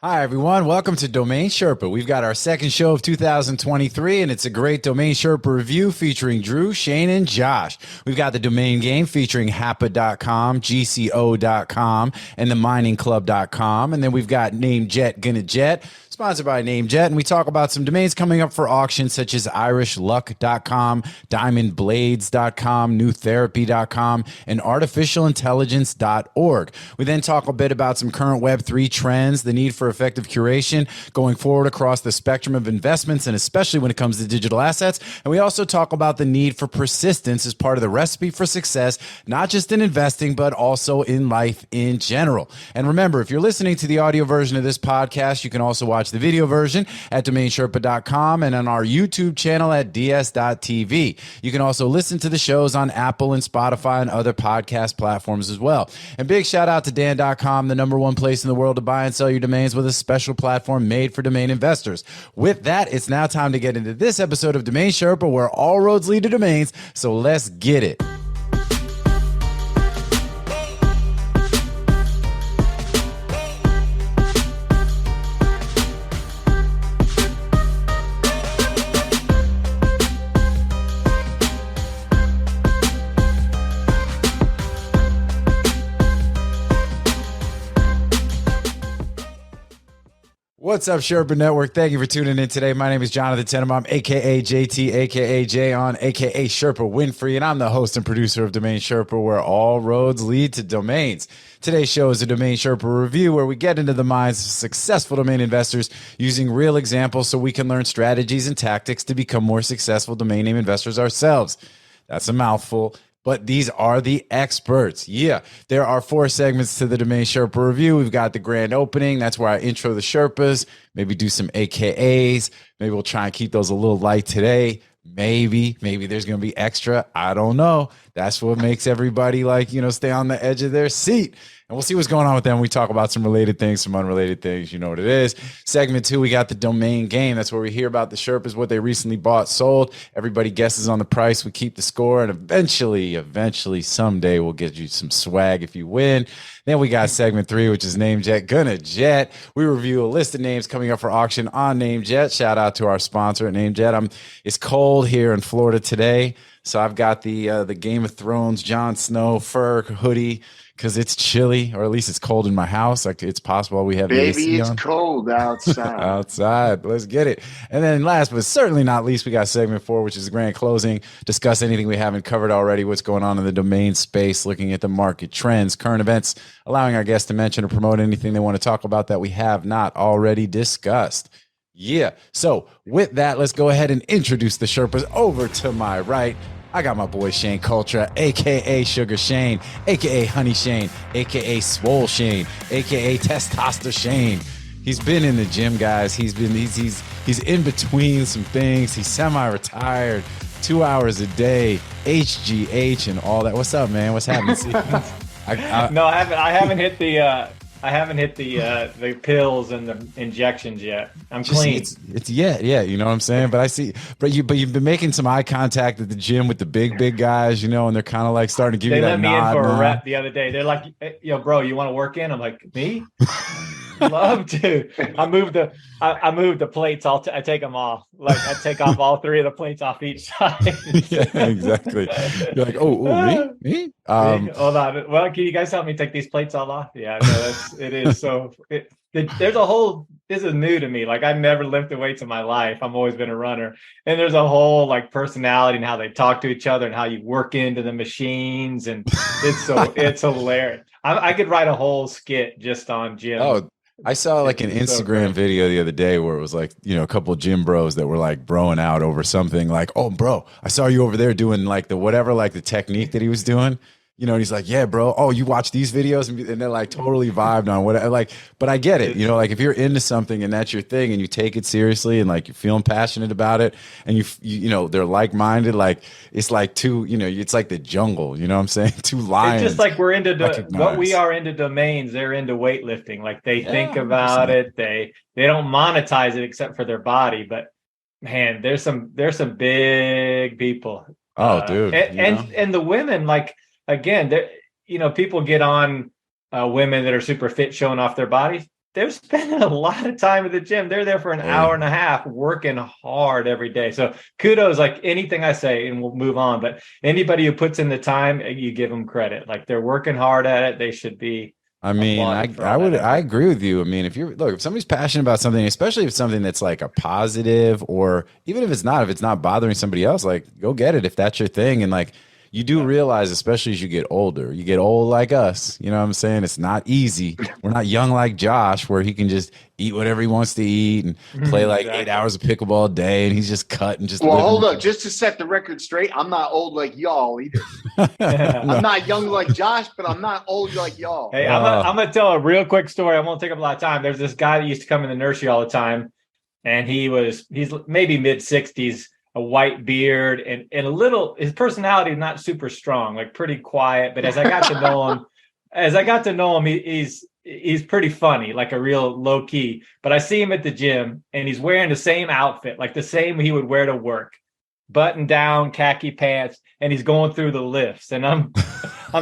Hi, everyone. Welcome to Domain Sherpa. We've got our second show of 2023, and it's a great Domain Sherpa review featuring Drew, Shane, and Josh. We've got the domain game featuring Happa.com, GCO.com, and the miningclub.com. And then we've got NameJetGonnaJet, sponsored by NameJet. And we talk about some domains coming up for auction, such as irishluck.com, diamondblades.com, newtherapy.com, and artificialintelligence.org. We then talk a bit about some current Web3 trends, the need for effective curation going forward across the spectrum of investments, and especially when it comes to digital assets. And we also talk about the need for persistence as part of the recipe for success, not just in investing, but also in life in general. And remember, if you're listening to the audio version of this podcast, you can also watch the video version at domainsherpa.com and on our YouTube channel at ds.tv. You can also listen to the shows on Apple and Spotify and other podcast platforms as well. And big shout out to Dan.com, the #1 place in the world to buy and sell your domains, with a special platform made for domain investors. With that, it's now time to get into this episode of Domain Sherpa, where all roads lead to domains. So let's get it. What's up, Sherpa Network? Thank you for tuning in today. My name is Jonathan Tenenbaum, a.k.a. JT, a.k.a. Jayon, a.k.a. Sherpa Winfrey, and I'm the host and producer of Domain Sherpa, where all roads lead to domains. Today's show is a Domain Sherpa review, where we get into the minds of successful domain investors using real examples so we can learn strategies and tactics to become more successful domain name investors ourselves. That's a mouthful, but these are the experts. Yeah, there are 4 segments to the Domain Sherpa review. We've got the grand opening. That's where I intro the Sherpas, maybe do some AKAs. Maybe we'll try and keep those a little light today. Maybe there's going to be extra. I don't know. That's what makes everybody stay on the edge of their seat. And we'll see what's going on with them. We talk about some related things, some unrelated things. You know what it is. Segment 2, we got the domain game. That's where we hear about the Sherpas, what they recently bought, sold. Everybody guesses on the price. We keep the score. And eventually, someday we'll get you some swag if you win. Then we got segment 3, which is NameJetGonnaJet. We review a list of names coming up for auction on NameJet. Shout out to our sponsor at NameJet. It's cold here in Florida today, so I've got the Game of Thrones Jon Snow fur hoodie because it's chilly, or at least it's cold in my house. Like, it's possible we have the AC it's on. cold outside. Outside. Let's get it. And then last but certainly not least, we got segment 4, which is the grand closing. Discuss anything we haven't covered already, what's going on in the domain space, looking at the market trends, current events, allowing our guests to mention or promote anything they want to talk about that we have not already discussed. Yeah. So with that, let's go ahead and introduce the Sherpas. Over to my right, I got my boy Shane Cultra, a.k.a. Sugar Shane, a.k.a. Honey Shane, a.k.a. Swole Shane, a.k.a. Testoster Shane. He's been in the gym, guys. He's in between some things. He's semi-retired, 2 hours a day, HGH and all that. What's up, man? What's happening? No, I haven't hit the pills and the injections yet. I'm clean. It's yet, you know what I'm saying? But you've been making some eye contact at the gym with the big guys, and they're kind of like starting to give you that nod. They let me in for a rep the other day. They're like, hey, "Yo, bro, you want to work in?" I'm like, "Me? Love to." I move the plates. I take them off. Like, I take off all 3 of the plates off each side. Yeah, exactly. You're like, oh, me? Hold on. Well, can you guys help me take these plates all off? Yeah, no, it is. So this is new to me. Like, I've never lifted weights in my life. I've always been a runner. And there's a whole personality and how they talk to each other and how you work into the machines. And it's hilarious. I could write a whole skit just on gym. Oh, I saw an Instagram video the other day where it was a couple of gym bros that were broing out over something like, "Oh, bro, I saw you over there doing the technique that he was doing." And he's like, "Yeah, bro. Oh, you watch these videos?" And they're totally vibed on what but I get it. If you're into something and that's your thing and you take it seriously and you're feeling passionate about it and you they're like-minded, it's it's like the jungle, you know what I'm saying? 2 lions. It's just like we're into what we are into domains. They're into weightlifting. They think about 100%. They don't monetize it except for their body, but man, there's some big people. Oh, dude. And the women, again, people get on women that are super fit showing off their bodies. they're spending a lot of time at the gym. They're there for an hour and a half working hard every day. So kudos, like anything I say, and we'll move on. But anybody who puts in the time, you give them credit. Like they're working hard at it. They should be. I mean, I agree with you. I mean, if somebody's passionate about something, especially if it's something that's like a positive, or even if it's not bothering somebody else, like go get it if that's your thing. And like you do realize, especially as you get older, you get old like us, you know what I'm saying? It's not easy. We're not young like Josh, where he can just eat whatever he wants to eat and play like 8 hours of pickleball a day, and he's just cutting. Well, hold up, just to set the record straight, I'm not old like y'all either. I'm not young like Josh, but I'm not old like y'all. Hey, I'm gonna tell a real quick story. I won't take up a lot of time. There's this guy that used to come in the nursery all the time, and he's maybe mid-60s, a white beard, and a little, his personality is not super strong, like pretty quiet. But as I got to know him, he's pretty funny, like a real low key. But I see him at the gym, and he's wearing the same outfit, like the same he would wear to work, button down, khaki pants, and he's going through the lifts. And I'm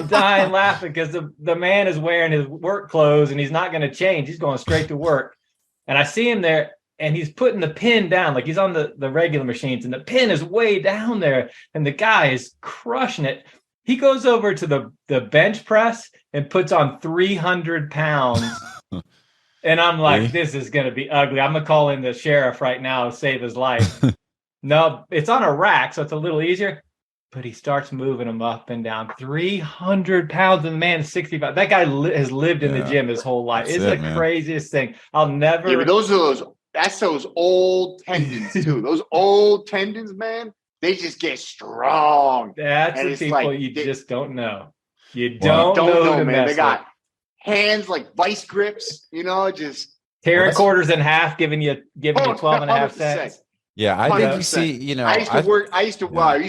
dying laughing because the man is wearing his work clothes, and he's not going to change. He's going straight to work. And I see him there, and he's putting the pin down, like he's on the regular machines, and the pin is way down there, and the guy is crushing it. He goes over to the bench press and puts on 300 pounds. And I'm like, this is going to be ugly. I'm going to call in the sheriff right now to save his life. No, it's on a rack, so it's a little easier. But he starts moving them up and down. 300 pounds, and the man is 65. That guy has lived in the gym his whole life. It's the craziest thing. I'll never. Yeah, but that's those old tendons too. Those old tendons, man, they just get strong. That's the people like, you just don't know. You don't know, man. They got hands like vice grips, just tearing quarters in half, giving you 12 and a half cents. Yeah, I think you see, I used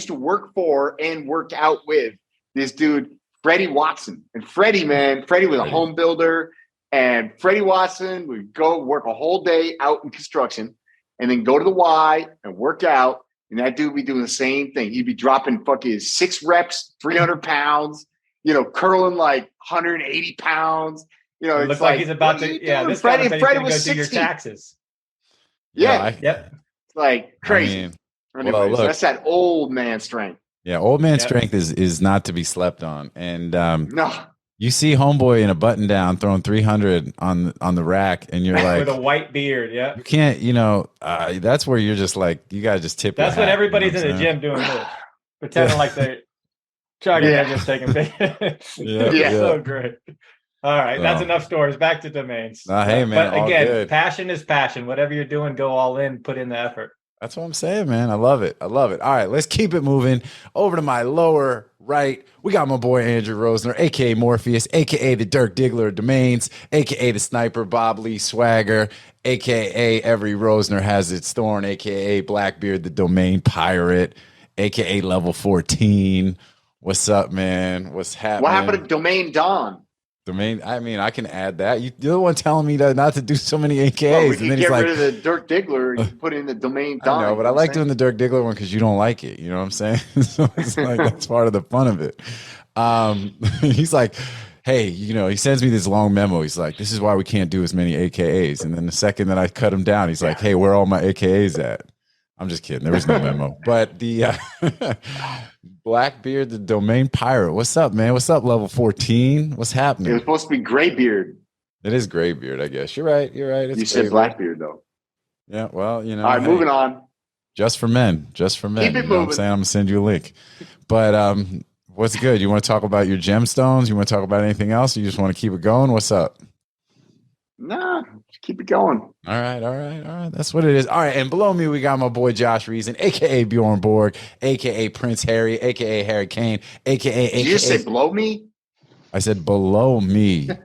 to work for and work out with this dude, Freddie Watson. And Freddie was a home builder. And Freddie Watson would go work a whole day out in construction and then go to the Y and work out. And that dude would be doing the same thing. He'd be dropping fucking 6 reps, 300 pounds, curling like 180 pounds. It looks like he's about to, this Freddie was 60. Go do your taxes. Yeah. Yep. Like crazy. Anyways, that's that old man strength. Yeah, old man strength is not to be slept on. And no. You see homeboy in a button down throwing 300 on the rack, and you're like, with a white beard. Yeah, you can't. That's where you're just like, you gotta just tip. That's when everybody's in the gym doing this, pretending like they're chugging and just taking pictures. Yeah, so great. All right, that's enough stories. Back to domains. Hey man, but again, passion is passion. Whatever you're doing, go all in. Put in the effort. That's what I'm saying, man. I love it. All right, let's keep it moving. Over to my lower right, we got my boy Andrew Rosner, a.k.a. Morpheus, a.k.a. the Dirk Diggler of Domains, a.k.a. the Sniper Bob Lee Swagger, a.k.a. every Rosner has its thorn, a.k.a. Blackbeard, the Domain Pirate, a.k.a. Level 14. What's up, man? What's happening? What happened to Domain Don? Domain, I mean, I can add that. You're the one telling me not to do so many AKAs. Well, we can get rid of the Dirk Diggler and put in the Domain Don. I know, but I like doing the Dirk Diggler one because you don't like it. You know what I'm saying? So it's like that's part of the fun of it. He's like, hey, he sends me this long memo. He's like, this is why we can't do as many AKAs. And then the second that I cut him down, he's like, hey, where are all my AKAs at? I'm just kidding. There was no memo. But the Blackbeard, the Domain Pirate. What's up, man? What's up, Level 14? What's happening? It was supposed to be Graybeard. It is Graybeard, I guess. You're right. It's you said Blackbeard, though. Yeah, well, All right, moving on. Just for men. Keep it moving. What I'm saying? I'm going to send you a link. But what's good? You want to talk about your gemstones? You want to talk about anything else? You just want to keep it going? What's up? Nah, just keep it going. All right. That's what it is. All right, and below me, we got my boy Josh Reason, a.k.a. Bjorn Borg, a.k.a. PrinceHarry, a.k.a. Harry Kane, a.k.a. Did you just say below me? I said below me. You know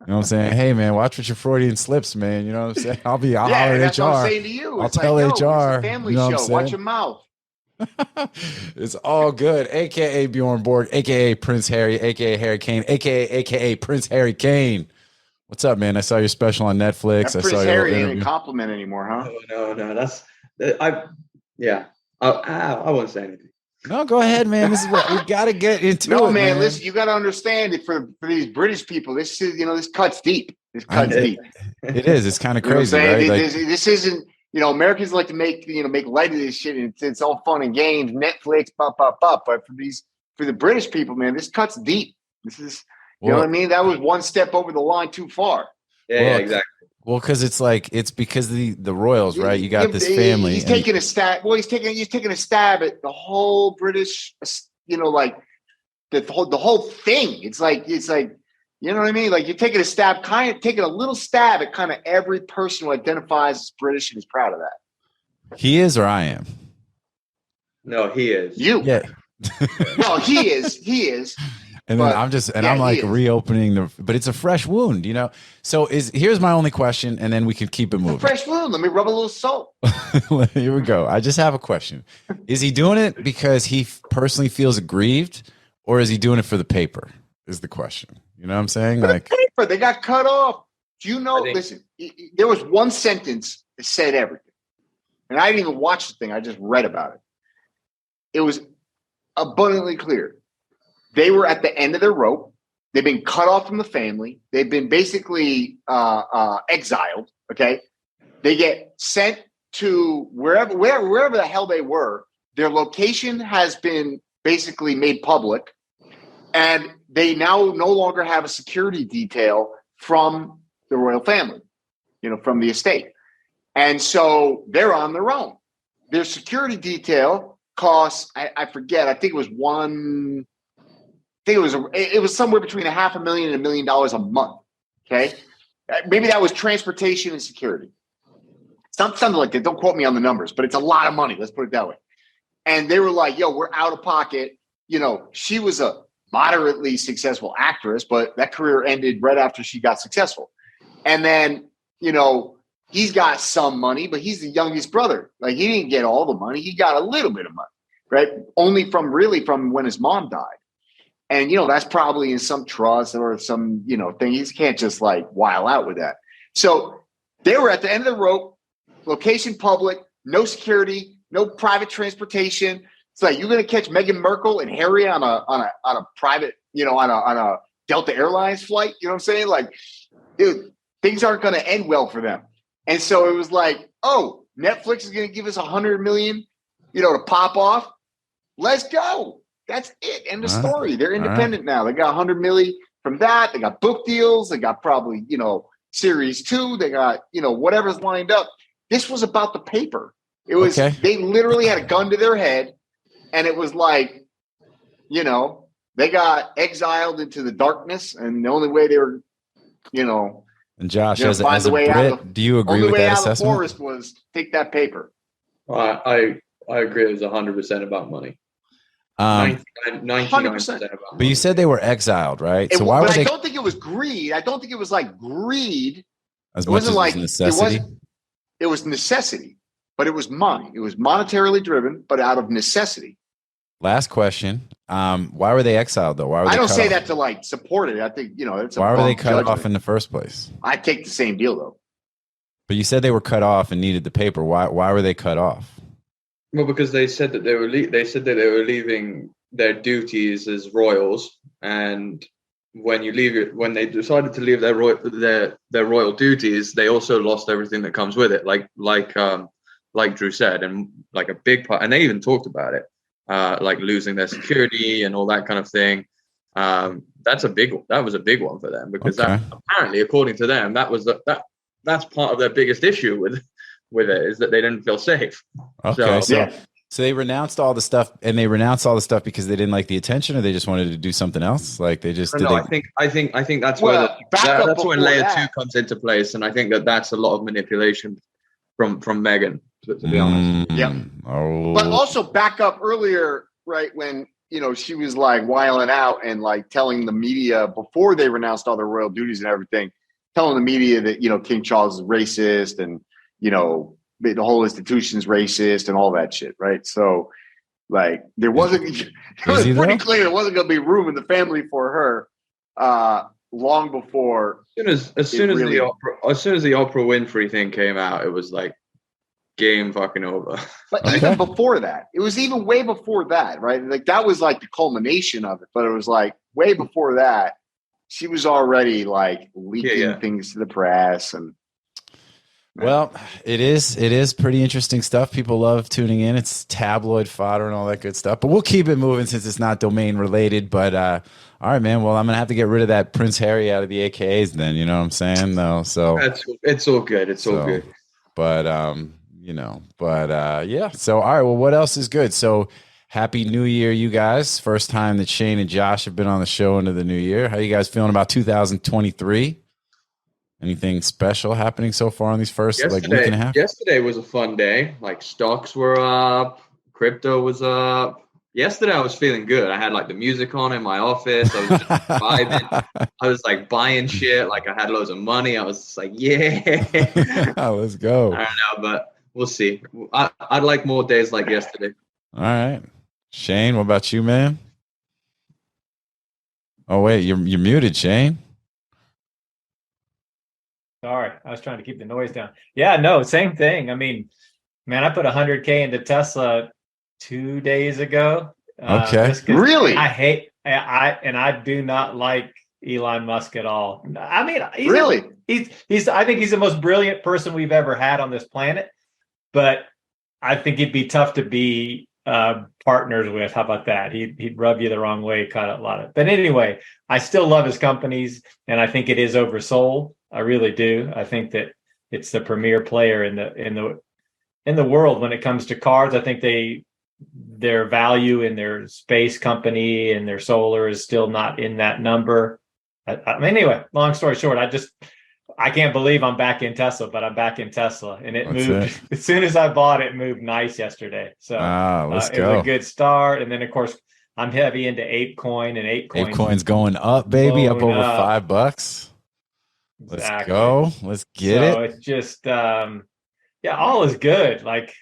what I'm saying? Hey, man, watch what your Freudian slips, man. You know what I'm saying? I'll holler at HR. What I'm saying to you. I'll tell HR. It's a family show. Watch your mouth. It's all good. A.k.a. Bjorn Borg, a.k.a. PrinceHarry, a.k.a. Harry Kane, a.k.a. PrinceHarry Kane. What's up, man? I saw your special on Netflix. That Prince Harry ain't a compliment anymore, huh? No. I wouldn't say anything. No, go ahead, man. This is what we got to get into. No, man. Listen, you got to understand it for these British people. This is, this cuts deep. This cuts deep. It is. It's kind of You know what I'm crazy, saying? right? Like, This isn't, Americans like to make light of this shit, and it's all fun and games, Netflix, but for the British people, man, this cuts deep. This is, you know what I mean? That was one step over the line too far. Yeah, exactly. Well, because it's because the royals, right? You got this family. He's taking a stab. Well, he's taking a stab at the whole British, like the whole thing. It's like, you know what I mean? Like you're taking a little stab at kind of every person who identifies as British and is proud of that. He is, or I am. No, he is. You. Yeah. No, he is. He is. And then I'm like reopening but it's a fresh wound, So here's my only question, and then we can keep it moving. It's a fresh wound. Let me rub a little salt. Here we go. I just have a question. Is he doing it because he personally feels aggrieved, or is he doing it for the paper? Is the question. You know what I'm saying? Like paper, they got cut off. Do you know? Listen, there was one sentence that said everything, and I didn't even watch the thing. I just read about it. It was abundantly clear. They were at the end of their rope. They've been cut off from the family. They've been basically exiled. Okay, they get sent to wherever the hell they were. Their location has been basically made public, and they now no longer have a security detail from the royal family, from the estate, and so they're on their own. Their security detail costs, I forget. I think it was it was somewhere between $500,000 and $1 million a month. Okay. Maybe that was transportation and security. Something like that. Don't quote me on the numbers, but it's a lot of money. Let's put it that way. And they were like, yo, we're out of pocket. She was a moderately successful actress, but that career ended right after she got successful. And then, he's got some money, but he's the youngest brother. Like he didn't get all the money. He got a little bit of money, right? Only from when his mom died. And, that's probably in some trust or some, thing. You can't just like while out with that. So they were at the end of the rope, location public, no security, no private transportation. It's like, you're going to catch Meghan Markle and Harry on a private, on a Delta Airlines flight. You know what I'm saying? Like, dude, things aren't going to end well for them. And so it was like, oh, Netflix is going to give us $100 million, to pop off. Let's go. That's it. End of story. They're independent now. They got $100 million from that. They got book deals. They got probably, series 2. They got, whatever's lined up. This was about the paper. It was, They literally had a gun to their head. And it was like, they got exiled into the darkness. And the only way they were, and Josh, as a Brit, do you agree with that assessment? The forest was take that paper. I agree. It was 100% about money. 99% about money. But you said they were exiled, right? So why were they? I don't think it was greed. I don't think it was like greed. As much as it was necessity. It was necessity, but it was money. It was monetarily driven, but out of necessity. Last question. Why were they exiled though? Why were they I don't say off? that to like support it. I think, it's why were they cut judgment. off in the first place? I take the same deal though. But you said they were cut off and needed the paper. Why were they cut off? Well, because they said that they were leaving their duties as royals, and when they decided to leave their royal duties, they also lost everything that comes with it, like Drew said, and like a big part. And they even talked about it, like losing their security and all that kind of thing. That was a big one for them, because that, apparently, according to them, that's part of their biggest issue with it, is that they didn't feel safe. Okay, so they renounced all the stuff, and they renounced all the stuff because they didn't like the attention, or they just wanted to do something else. Like they just. No, I think that's where that's when layer 2 comes into place, and I think that's a lot of manipulation from Meghan, to be honest. Yeah. Oh. But also back up earlier, right when she was like wiling out and like telling the media before they renounced all their royal duties and everything, telling the media that King Charles is racist and the whole institution's racist and all that shit, right? So, like, it was pretty clear there wasn't going to be room in the family for her long before. As soon as the Oprah Winfrey thing came out, it was like game fucking over. But even before that, it was even way before that, right? Like that was like the culmination of it. But it was like way before that. she was already like leaking things to the press. And well, it is pretty interesting stuff. People love tuning in. It's tabloid fodder and all that good stuff. But we'll keep it moving since it's not domain related. But all right, man. Well, I'm gonna have to get rid of that PrinceHarry out of the AKAs then. You know what I'm saying? Though, so it's all good. It's all good. But yeah. So all right. Well, what else is good? So happy New Year, you guys. First time that Shane and Josh have been on the show into the new year. How you guys feeling about 2023? Anything special happening so far on these first week and a half? Yesterday was a fun day. Like stocks were up, crypto was up. Yesterday I was feeling good. I had like the music on in my office. I was just vibing. I was like buying shit. Like I had loads of money. I was just like, yeah. Let's go. I don't know, but we'll see. I'd like more days like yesterday. All right. Shane, what about you, man? Oh wait, you're muted, Shane. Sorry, I was trying to keep the noise down. Yeah, no, same thing. I mean, man, I put 100K into Tesla 2 days ago. Okay, really? I do not like Elon Musk at all. I mean, he's I think he's the most brilliant person we've ever had on this planet. But I think it'd be tough to be partners with. How about that? He'd rub you the wrong way, cut a lot of. But anyway, I still love his companies, and I think it is oversold. I really do. I think that it's the premier player in the world when it comes to cars. I think their value in their space company and their solar is still not in that number. I mean, anyway, long story short, I can't believe I'm back in Tesla, but I'm back in Tesla, and it moved as soon as I bought it. Moved nice yesterday, so let's it go. was a good start. And then of course I'm heavy into ApeCoin, and ApeCoin's going up, baby, up over $5. Let's go. Let's get it. So it's just, all is good. Like,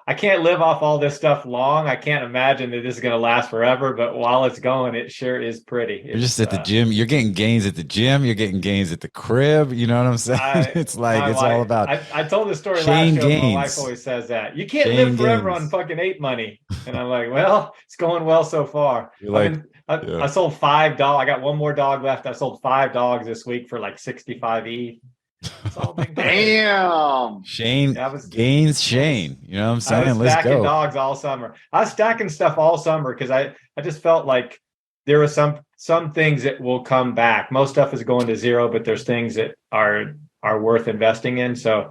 I can't live off all this stuff long. I can't imagine that this is going to last forever, but while it's going, it sure is pretty. You're just at the gym. You're getting gains at the gym. You're getting gains at the crib. You know what I'm saying? It's like, it's all about. I told the story Shane last show. Gaines. My wife always says that. You can't live forever on fucking ape money. And I'm like, well, it's going well so far. I sold 5 dogs. I got one more dog left. I sold 5 dogs this week for like 65 ETH. It's all been damn. Shane Gaines. Shane. You know what I'm saying? I was Let's stacking go. dogs all summer. I was stacking stuff all summer because I just felt like there were some things that will come back. Most stuff is going to zero, but there's things that are worth investing in. So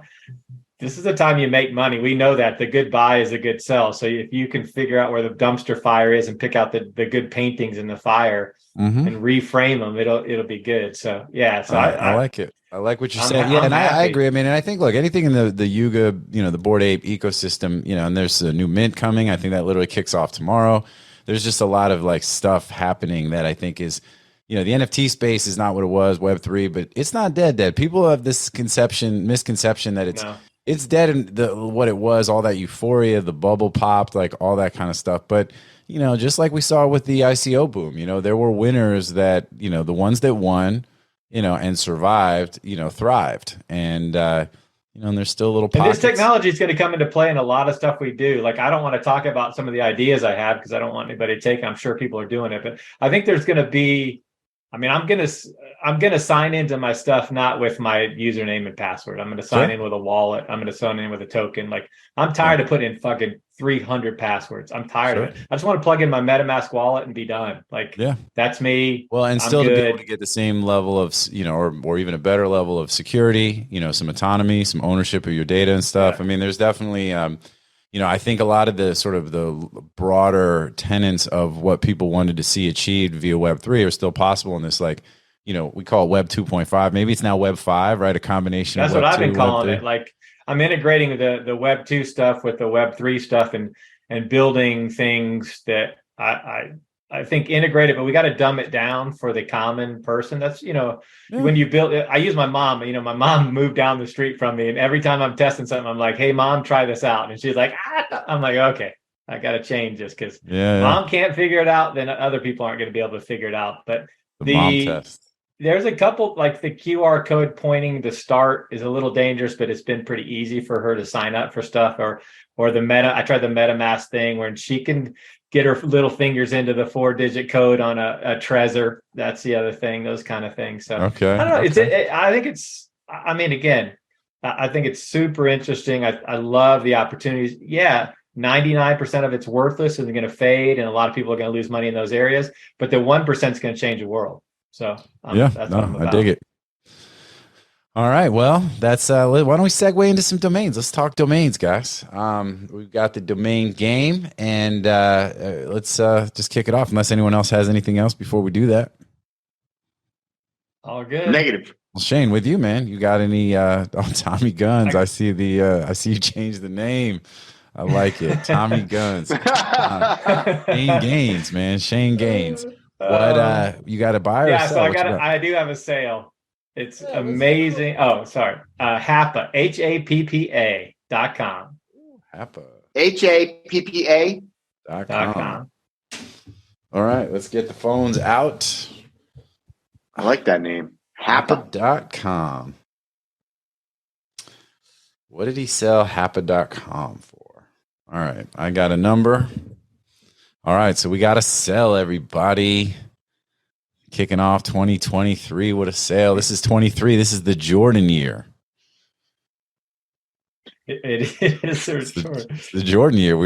this is the time you make money. We know that the good buy is a good sell. So if you can figure out where the dumpster fire is and pick out the good paintings in the fire and reframe them, it'll be good. So yeah, so I like it. I like what you said. Yeah, and I agree. I mean, and I think, look, anything in the Yuga, the Bored Ape ecosystem, and there's a new mint coming. I think that literally kicks off tomorrow. There's just a lot of like stuff happening that I think is, the NFT space is not what it was, Web3, but it's not dead. People have this misconception that it's dead in what it was, all that euphoria, the bubble popped, like all that kind of stuff. But, just like we saw with the ICO boom, there were winners that, the ones that won, and survived, thrived. And, and there's still little pockets. And this technology is going to come into play in a lot of stuff we do. Like, I don't want to talk about some of the ideas I have because I don't want anybody to take it. I'm sure people are doing it, but I think there's going to be, I'm going to sign into my stuff, not with my username and password. I'm going to sign in with a wallet. I'm going to sign in with a token. Like, I'm tired of putting in fucking 300 passwords. I'm tired of it. I just want to plug in my MetaMask wallet and be done. Like, that's me. Well, and still to be able to get the same level of, or even a better level of security, some autonomy, some ownership of your data and stuff. Yeah. I mean, there's definitely, I think a lot of the sort of the broader tenets of what people wanted to see achieved via Web3 are still possible in this, like, we call it Web 2.5. Maybe it's now Web 5, right? A combination of Web 2. That's what I've been calling it. Like, I'm integrating the Web 2 stuff with the Web 3 stuff and building things that I think integrate it, but we got to dumb it down for the common person. That's, when you build it, I use my mom, my mom moved down the street from me, and every time I'm testing something, I'm like, hey, Mom, try this out. And she's like, I'm like, okay, I got to change this because Mom can't figure it out. Then other people aren't going to be able to figure it out. But the mom test. There's a couple, like the QR code pointing to start is a little dangerous, but it's been pretty easy for her to sign up for stuff or I tried the MetaMask thing where she can get her little fingers into the 4-digit code on a Trezor. That's the other thing, those kind of things. So Okay. I don't know. Okay. I think I mean, again, I think it's super interesting. I love the opportunities. Yeah. 99% of it's worthless and they're going to fade. And a lot of people are going to lose money in those areas, but the 1% is going to change the world. So that's what I'm about. I dig it. All right. Well, that's why don't we segue into some domains? Let's talk domains, guys. We've got the domain game, and let's just kick it off. Unless anyone else has anything else before we do that. All good. Negative. Well, Shane, with you, man, you got any Tommy Guns? I see I see you changed the name. I like it. Tommy Guns. Shane Gaines, man. Shane Gaines. What you got to buy or sell? So I do have a sale. It's amazing. Oh, sorry. Happa, HAPPA.com. Happa. HAPPA.com. All right, let's get the phones out. I like that name. Happa.com. What did he sell Happa.com for? All right, I got a number. All right, so we got to sell, everybody. Kicking off 2023 with a sale. This is 23. This is the Jordan year. It is. It's the Jordan year.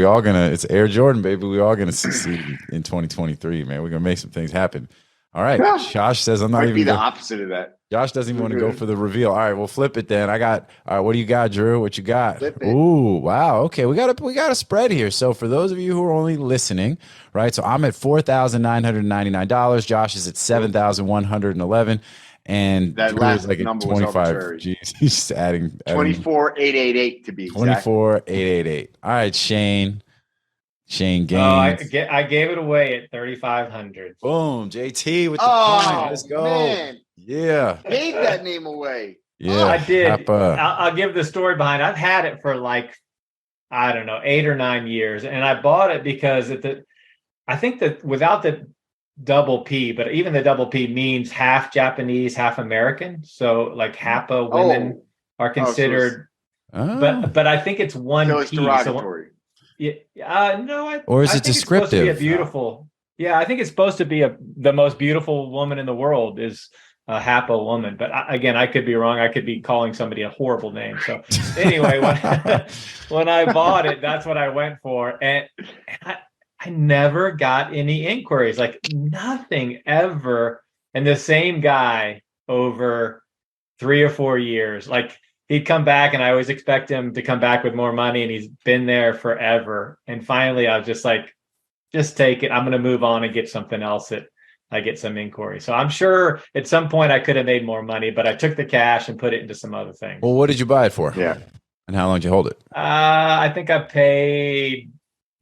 It's Air Jordan, baby. We all gonna succeed in 2023, man. We're gonna make some things happen. All right. Josh says I'm not Might even be the opposite of that. Josh doesn't even want to go for the reveal. All right, we'll flip it then. All right, what do you got, Drew? What you got? Flip it. Ooh, wow. Okay, we got a spread here. So for those of you who are only listening, right? So I'm at $4,999. Josh is at $7,111, and that Drew last is like at number was 25. arbitrary. Jeez, he's just adding 24,888 to be exact. 24,888. All right, Shane Gaines. I gave it away at 3,500. Boom, JT with the point. Let's go. Man. Yeah. Gave that name away. Yeah. I did. Happa. I'll give the story behind it. I've had it for like, I don't know, 8 or 9 years. And I bought it because I think that without the double P, but even the double P means half Japanese, half American. So like Happa women are considered, but I think it's one So it's P. derogatory. No, or is I it think it's supposed to be descriptive? a beautiful. Yeah, I think it's supposed to be the most beautiful woman in the world is a Happa woman. But again, I could be wrong. I could be calling somebody a horrible name. So anyway, when I bought it, that's what I went for, and I never got any inquiries, like nothing ever. And the same guy over 3 or 4 years, like. He'd come back, and I always expect him to come back with more money, and he's been there forever. And finally, I was just like, just take it. I'm going to move on and get something else that I get some inquiry. So I'm sure at some point I could have made more money, but I took the cash and put it into some other things. Well, what did you buy it for? Yeah. And how long did you hold it? I think I paid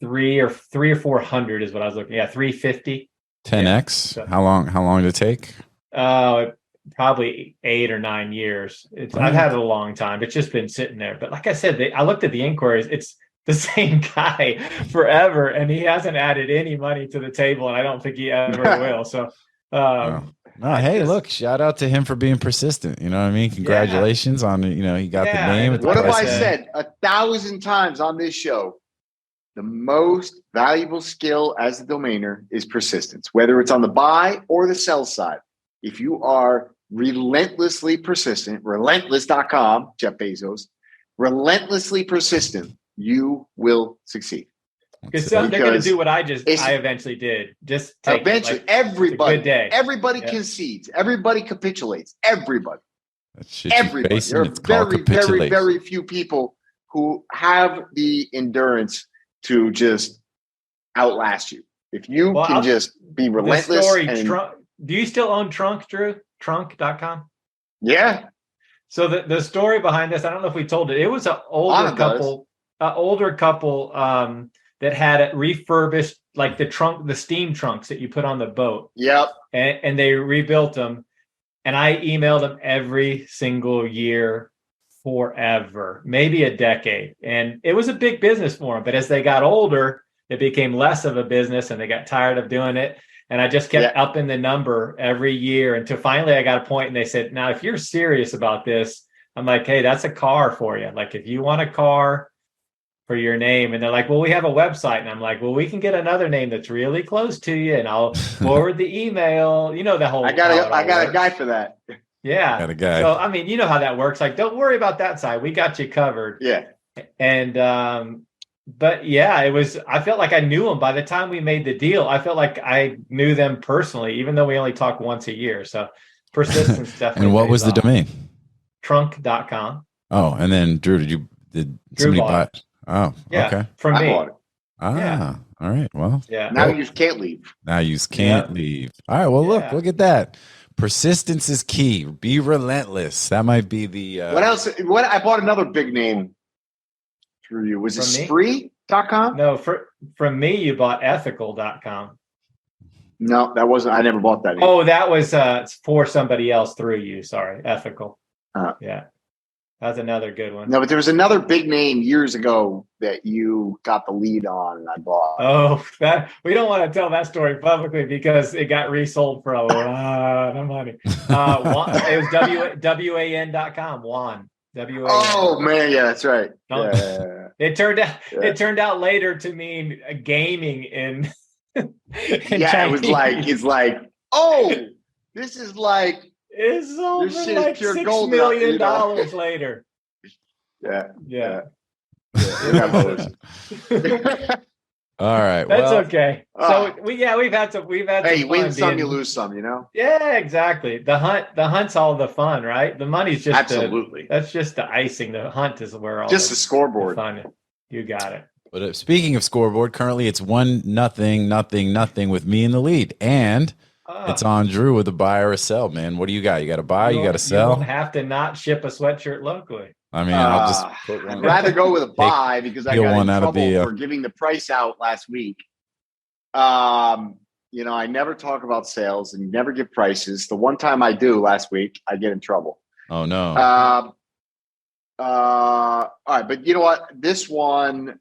300 or 400 is what I was looking at. Yeah, 350. 10x. Yeah. How long did it take? Probably 8 or 9 years. I've had it a long time. It's just been sitting there. But like I said, I looked at the inquiries. It's the same guy forever, and he hasn't added any money to the table, and I don't think he ever will. So, look, shout out to him for being persistent. You know what I mean? Congratulations on he got the name. What have I said 1,000 times on this show? The most valuable skill as a domainer is persistence, whether it's on the buy or the sell side. If you are relentlessly persistent, relentless.com, Jeff Bezos, relentlessly persistent, you will succeed. Because they're going to do what I eventually did. Just take eventually, it. everybody concedes. Everybody capitulates. Everybody. Everybody. There are very, very, very few people who have the endurance to just outlast you. If you can just be relentless. Do you still own Trunk, Drew? Trunk.com? Yeah. So the story behind this, I don't know if we told it. It was an older couple that had it refurbished, like the steam trunks that you put on the boat. Yep. And they rebuilt them. And I emailed them every single year forever, maybe a decade. And it was a big business for them. But as they got older, it became less of a business and they got tired of doing it. And I just kept upping the number every year until finally I got a point and they said, now, if you're serious about this, I'm like, hey, that's a car for you. Like, if you want a car, for your name. And they're like, well, we have a website. And I'm like, well, we can get another name that's really close to you, and I'll forward the email. You know, the whole, I got a guy for that. Yeah. Got a guy. So, I mean, you know how that works. Like, don't worry about that side. We got you covered. Yeah. And, but yeah, I felt like I knew them by the time we made the deal. I felt like I knew them personally, even though we only talk once a year. So persistence definitely. And what was the domain? Trunk.com. Oh, and then Drew, did somebody buy it? Oh, yeah, okay. From me. I bought it. Ah, all right. Well, yeah. Now you can't leave. Now you can't leave. All right. Well, look at that. Persistence is key. Be relentless. That might be the. What else? I bought another big name through you. Was it Spree.com? No, from me, you bought ethical.com. No, that wasn't. I never bought that. Oh, that was for somebody else through you. Sorry, ethical. Yeah. That's another good one. No, but there was another big name years ago that you got the lead on, and I bought. Oh, we don't want to tell that story publicly because it got resold for a lot of money. It was WAN.com. WAN. WAN. Oh man, yeah, that's right. Yeah. It turned out later to mean gaming in yeah, Chinese. it's like, oh, this is like. It's over like $6 gold, million later. Yeah. All right. That's okay. So we've had some. Hey, you win some, you lose some. You know. Yeah, exactly. The hunt's all the fun, right? The money's just absolutely. That's just the icing. The hunt is where all just the scoreboard. Fun. You got it. But speaking of scoreboard, currently it's 1-0 with me in the lead, and. It's on Drew with a buy or a sell, man. What do you got? You got to buy? You got to sell? You don't have to not ship a sweatshirt locally. I mean, I'll just put one. I'd rather go with a buy because I got in trouble for giving the price out last week. You know, I never talk about sales and never give prices. The one time I do last week, I get in trouble. Oh, no. All right. But you know what? This one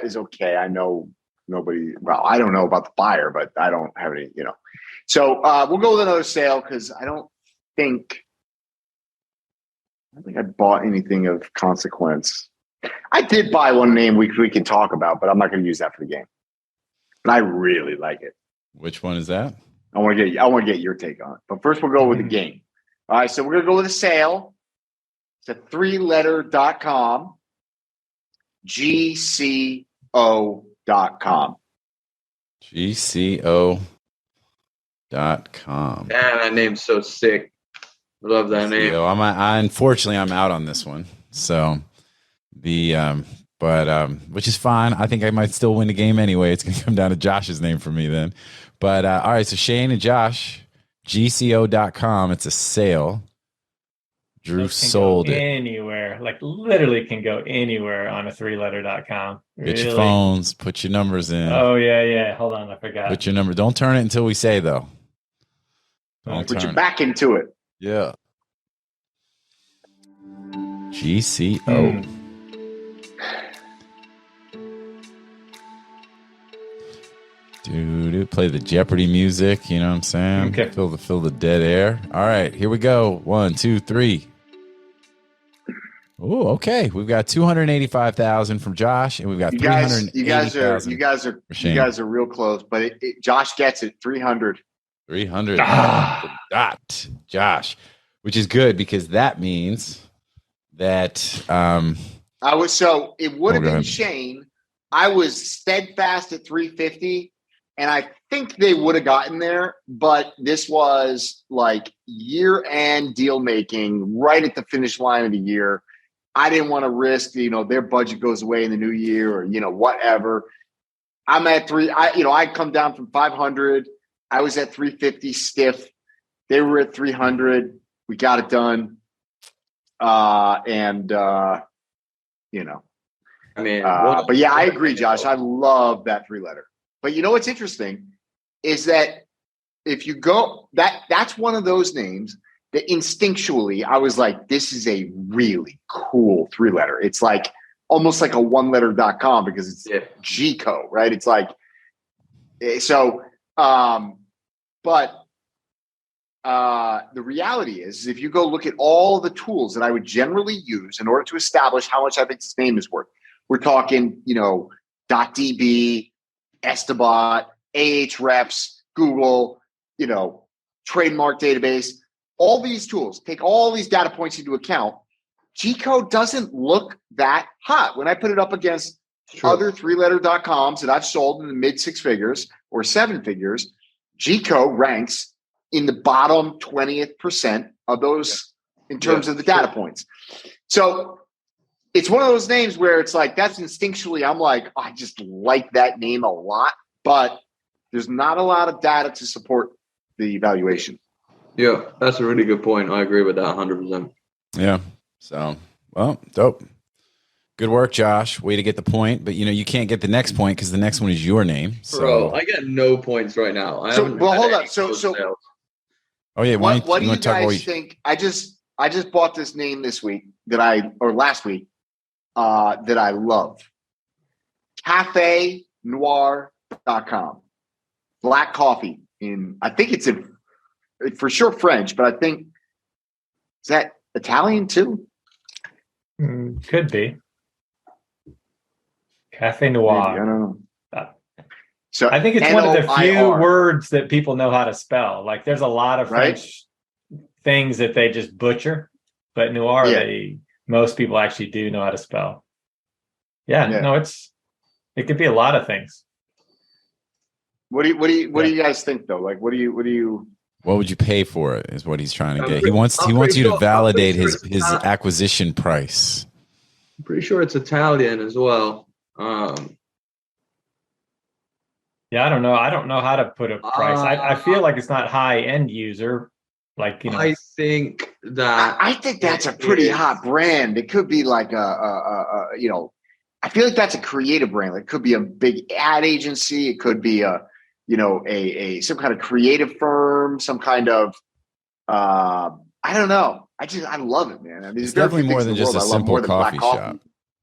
is okay. I know nobody. Well, I don't know about the buyer, but I don't have any, you know. So we'll go with another sale because I don't think I bought anything of consequence. I did buy one name we can talk about, but I'm not going to use that for the game. But I really like it. Which one is that? I want to get your take on it. But first, we'll go with the game. All right, so we're going to go with a sale. It's a 3letter.com, GCO.com. GCO.com. Man, that name's so sick. I love that name. Unfortunately, I'm out on this one. So which is fine. I think I might still win the game anyway. It's going to come down to Josh's name for me then. But all right, so Shane and Josh, GCO.com. It's a sale. Drew sold it. Anywhere, like literally can go anywhere on a 3letter.com. Get your phones, put your numbers in. Oh, yeah. Hold on, I forgot. Put your number. Don't turn it until we say, though. Put your back into it. Yeah. GCO. Dude, play the Jeopardy music. You know what I'm saying? Okay. Fill the dead air. All right, here we go. 1, 2, 3. Oh, okay. We've got 285,000 from Josh, and we've got 380,000. You guys are real close, but Josh gets it. 300. 300. Dot, Josh, which is good because that means that it would have been Shane. I was steadfast at 350, and I think they would have gotten there, but this was like year-end deal making right at the finish line of the year. I didn't want to risk, their budget goes away in the new year or, whatever. I'm at I come down from 500. I was at 350 stiff. They were at 300. We got it done. But yeah, I agree, Josh. I love that 3-letter. But you know what's interesting is that if you go, that's one of those names that instinctually I was like, this is a really cool 3-letter. It's like almost like a 1letter.com because it's GCO, right? It's like, so, but the reality is if you go look at all the tools that I would generally use in order to establish how much I think this name is worth, We're talking, .db, Estabot, Ahrefs, Google, trademark database, all these tools, take all these data points into account. G-code doesn't look that hot. When I put it up against other 3-letter.coms that I've sold in the mid 6 figures or 7 figures, G-code ranks in the bottom 20th percent of those in terms of the data points. So it's one of those names where it's like, that's instinctually, I'm like, I just like that name a lot, but there's not a lot of data to support the evaluation. Yeah, that's a really good point. I agree with that 100%. Yeah. So, well, dope. Good work, Josh. Way to get the point. But, you can't get the next point because the next one is your name. So. Bro, I get no points right now. Hold up. So oh, yeah. What do you guys think? I just bought this name this week last week that I love. CafeNoir.com. Black coffee I think it's for sure French, but I think, is that Italian too? Could be. Cafe Noir. Maybe, I don't know. So I think it's one of the few words that people know how to spell. Like there's a lot of French things that they just butcher, but Noir, most people actually do know how to spell. No, it could be a lot of things. What do you guys think though? Like, what would you pay for it is what he's trying to get. He wants you to validate his acquisition price. I'm pretty sure it's Italian as well. I don't know. I don't know how to put a price. I feel like it's not high end user. Like, I think that's a pretty hot brand. It could be like I feel like that's a creative brand. It could be a big ad agency. It could be a some kind of creative firm, some kind of I don't know. I love it, man. I mean, it's definitely more than just a simple coffee shop.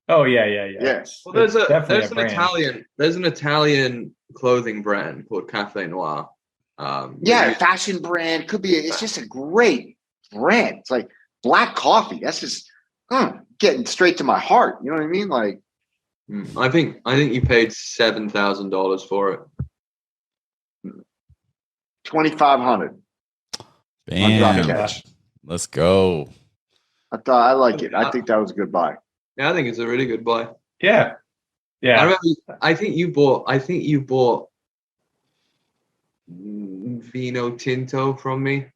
Oh yeah. Yes. Well, there's an Italian clothing brand called Cafe Noir. Fashion brand could be. It's just a great brand. It's like black coffee. That's just getting straight to my heart. You know what I mean? Like, I think you paid $7,000 for it. 2,500. Bam. Let's go. I like it. I think that was a good buy. Yeah, I think it's a really good buy. Yeah. I remember. I think you bought Vino Tinto from me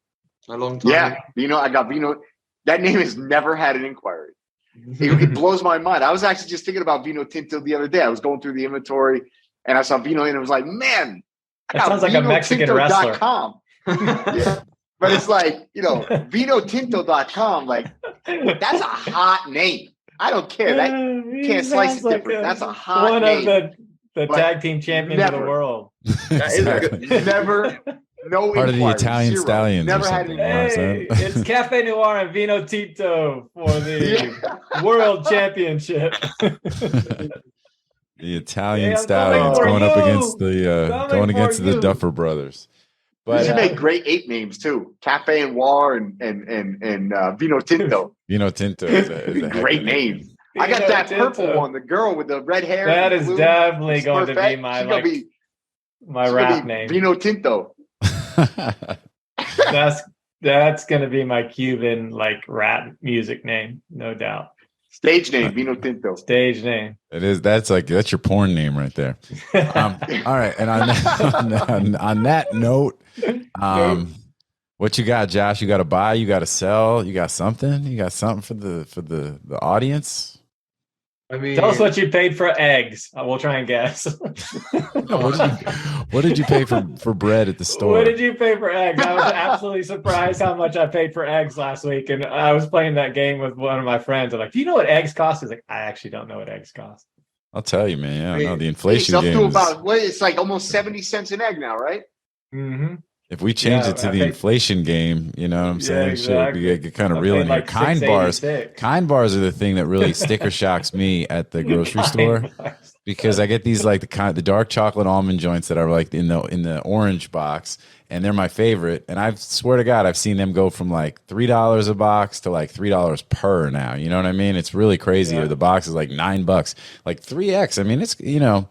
a long time ago. I got Vino. That name has never had an inquiry. It blows my mind. I was actually just thinking about Vino Tinto the other day. I was going through the inventory and I saw Vino and it was like, man, that sounds like a Mexican wrestler. Yeah. But it's like, vinotinto.com, like, that's a hot name. I don't care. That you can't slice it different. That's a hot name. One of the tag team champions of the world. Never. No part of the Italian zero. Stallions. Never had any. It's Cafe Noir and Vino Tinto for the World Championship. The Italian Stallions going up against the Duffer Brothers. But you should make great ape names too. Cafe Noir and Vino Tinto. Vino Tinto is a great name. I got that purple one, the girl with the red hair. That is definitely going to be my rap name. Vino Tinto. That's going to be my Cuban rap music name, no doubt. Stage name, Vino Tinto. Stage name. It is. That's your porn name right there. All right, and on that note, what you got, Josh? You got to buy. You got to sell. You got something. You got something for the audience. I mean, tell us what you paid for eggs. We'll try and guess. What did you pay for bread at the store? What did you pay for eggs? I was absolutely surprised how much I paid for eggs last week. And I was playing that game with one of my friends. I'm like, do you know what eggs cost? He's like, I actually don't know what eggs cost. I'll tell you, man. Yeah, I know the inflation it's up game to about it's like almost 70 cents an egg now, right? Mm-hmm. If we change it to the inflation game, you know what I'm saying? Exactly. Shit would be kind of real in here. Like Kind bars are the thing that really sticker shocks me at the grocery store, because I get these like the dark chocolate almond joints that are like in the orange box, and they're my favorite. And I swear to God, I've seen them go from like $3 a box to like $3 per now. You know what I mean? It's really crazy. Or the box is like $9, like 3x. I mean, it's you know.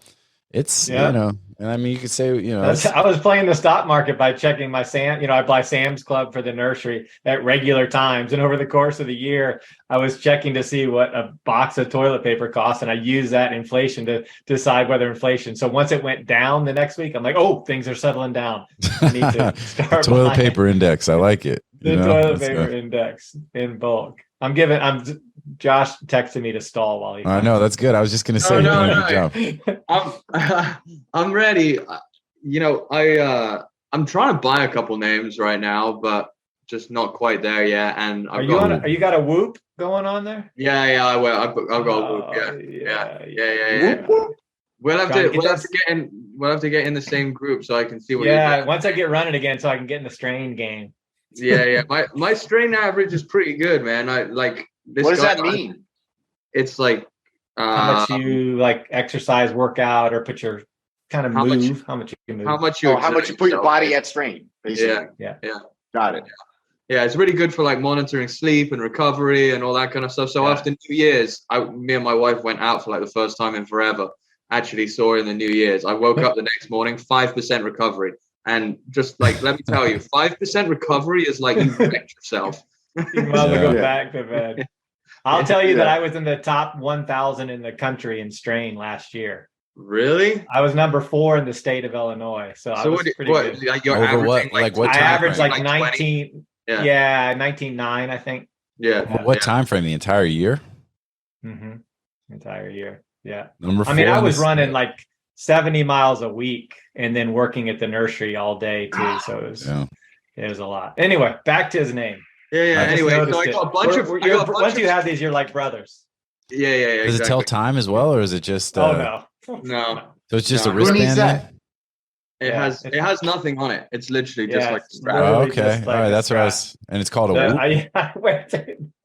And I mean, you could say, you know, I was playing the stock market by checking my I buy Sam's Club for the nursery at regular times. And over the course of the year, I was checking to see what a box of toilet paper costs. And I use that inflation to decide whether inflation. So once it went down the next week, I'm like, oh, things are settling down. I need to start the toilet paper index. I like it. The toilet paper index in bulk. Josh texted me to stall while he. I know, that's good. I was just going to say, I'm ready. You know, I'm trying to buy a couple names right now, but just not quite there yet. And you got a Whoop going on there? Yeah, I will. I've got a Whoop. Yeah. We'll have to get in the same group so I can see what. Yeah, once I get running again, so I can get in the strain game. Yeah. My strain average is pretty good, man. I like. What does that mean? It's like how much you like exercise, workout, or put your kind of move. How much you move? How much you put your body at strain? Basically. Yeah. Got it. Yeah, it's really good for like monitoring sleep and recovery and all that kind of stuff. So after New Year's, me and my wife went out for like the first time in forever. Actually saw in the New Year's. I woke up the next morning, 5% recovery, and just like let me tell you, 5% recovery is like you wrecked yourself. You might go back to bed. I'll tell you that I was in the top 1,000 in the country in strain last year. Really? I was number 4 in the state of Illinois. So I was pretty good. Like you're averaging what I averaged like 19. 19. Yeah, 19.9, I think. Yeah. What time frame? The entire year? Mm-hmm. Entire year. Yeah. Number 4. I mean, I was running like 70 miles a week and then working at the nursery all day too. So it was a lot. Anyway, back to his name. Yeah. Anyway, so I got a bunch of. Once you have these, you're like brothers. Yeah. Does it tell time as well, or is it just? No. So it's just a Who needs wristband. that? It has nothing on it. It's literally just like. Oh, okay. All right. That's what I was. And it's called a Whoop.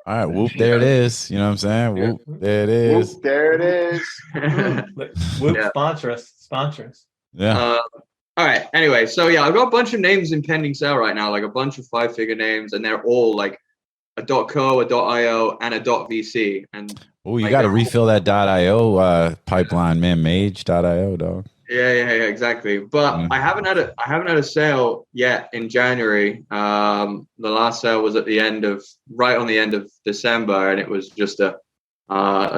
All right, Whoop. There it is. You know what I'm saying? Whoop. There it is. Whoop, there it is. Whoop. Sponsor us. Yeah. All right. Anyway, so I've got a bunch of names in pending sale right now, like a bunch of 5-figure names, and they're all like a .co, a .io, and a .vc. And you got to refill that .io pipeline, man. Mage.io, dog. Yeah, exactly. But I haven't had a sale yet in January. The last sale was at right on the end of December, and it was just a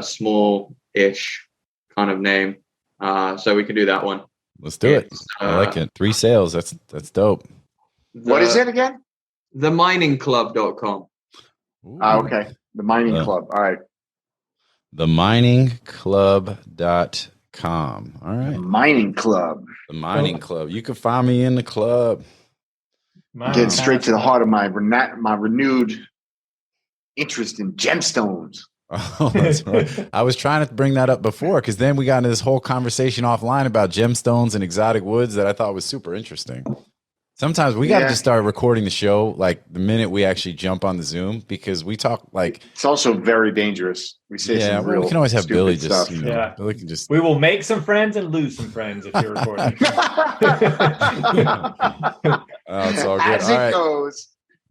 small-ish kind of name. So we can do that one. Let's do it. I like it. 3 sales. That's dope. What is it again? TheMiningClub.com. Okay. The Mining Club. All right. TheMiningClub.com. All right. The Mining Club. The Mining Club. You can find me in the club. Getting straight to the heart of my renewed interest in gemstones. Oh, that's right. I was trying to bring that up before, because then we got into this whole conversation offline about gemstones and exotic woods that I thought was super interesting. Sometimes we got to just start recording the show like the minute we actually jump on the Zoom, because we talk like it's also very dangerous. We say some real we can always have Billy just stuff. Billy can just. We will make some friends and lose some friends if you're recording. It's all good. As it goes.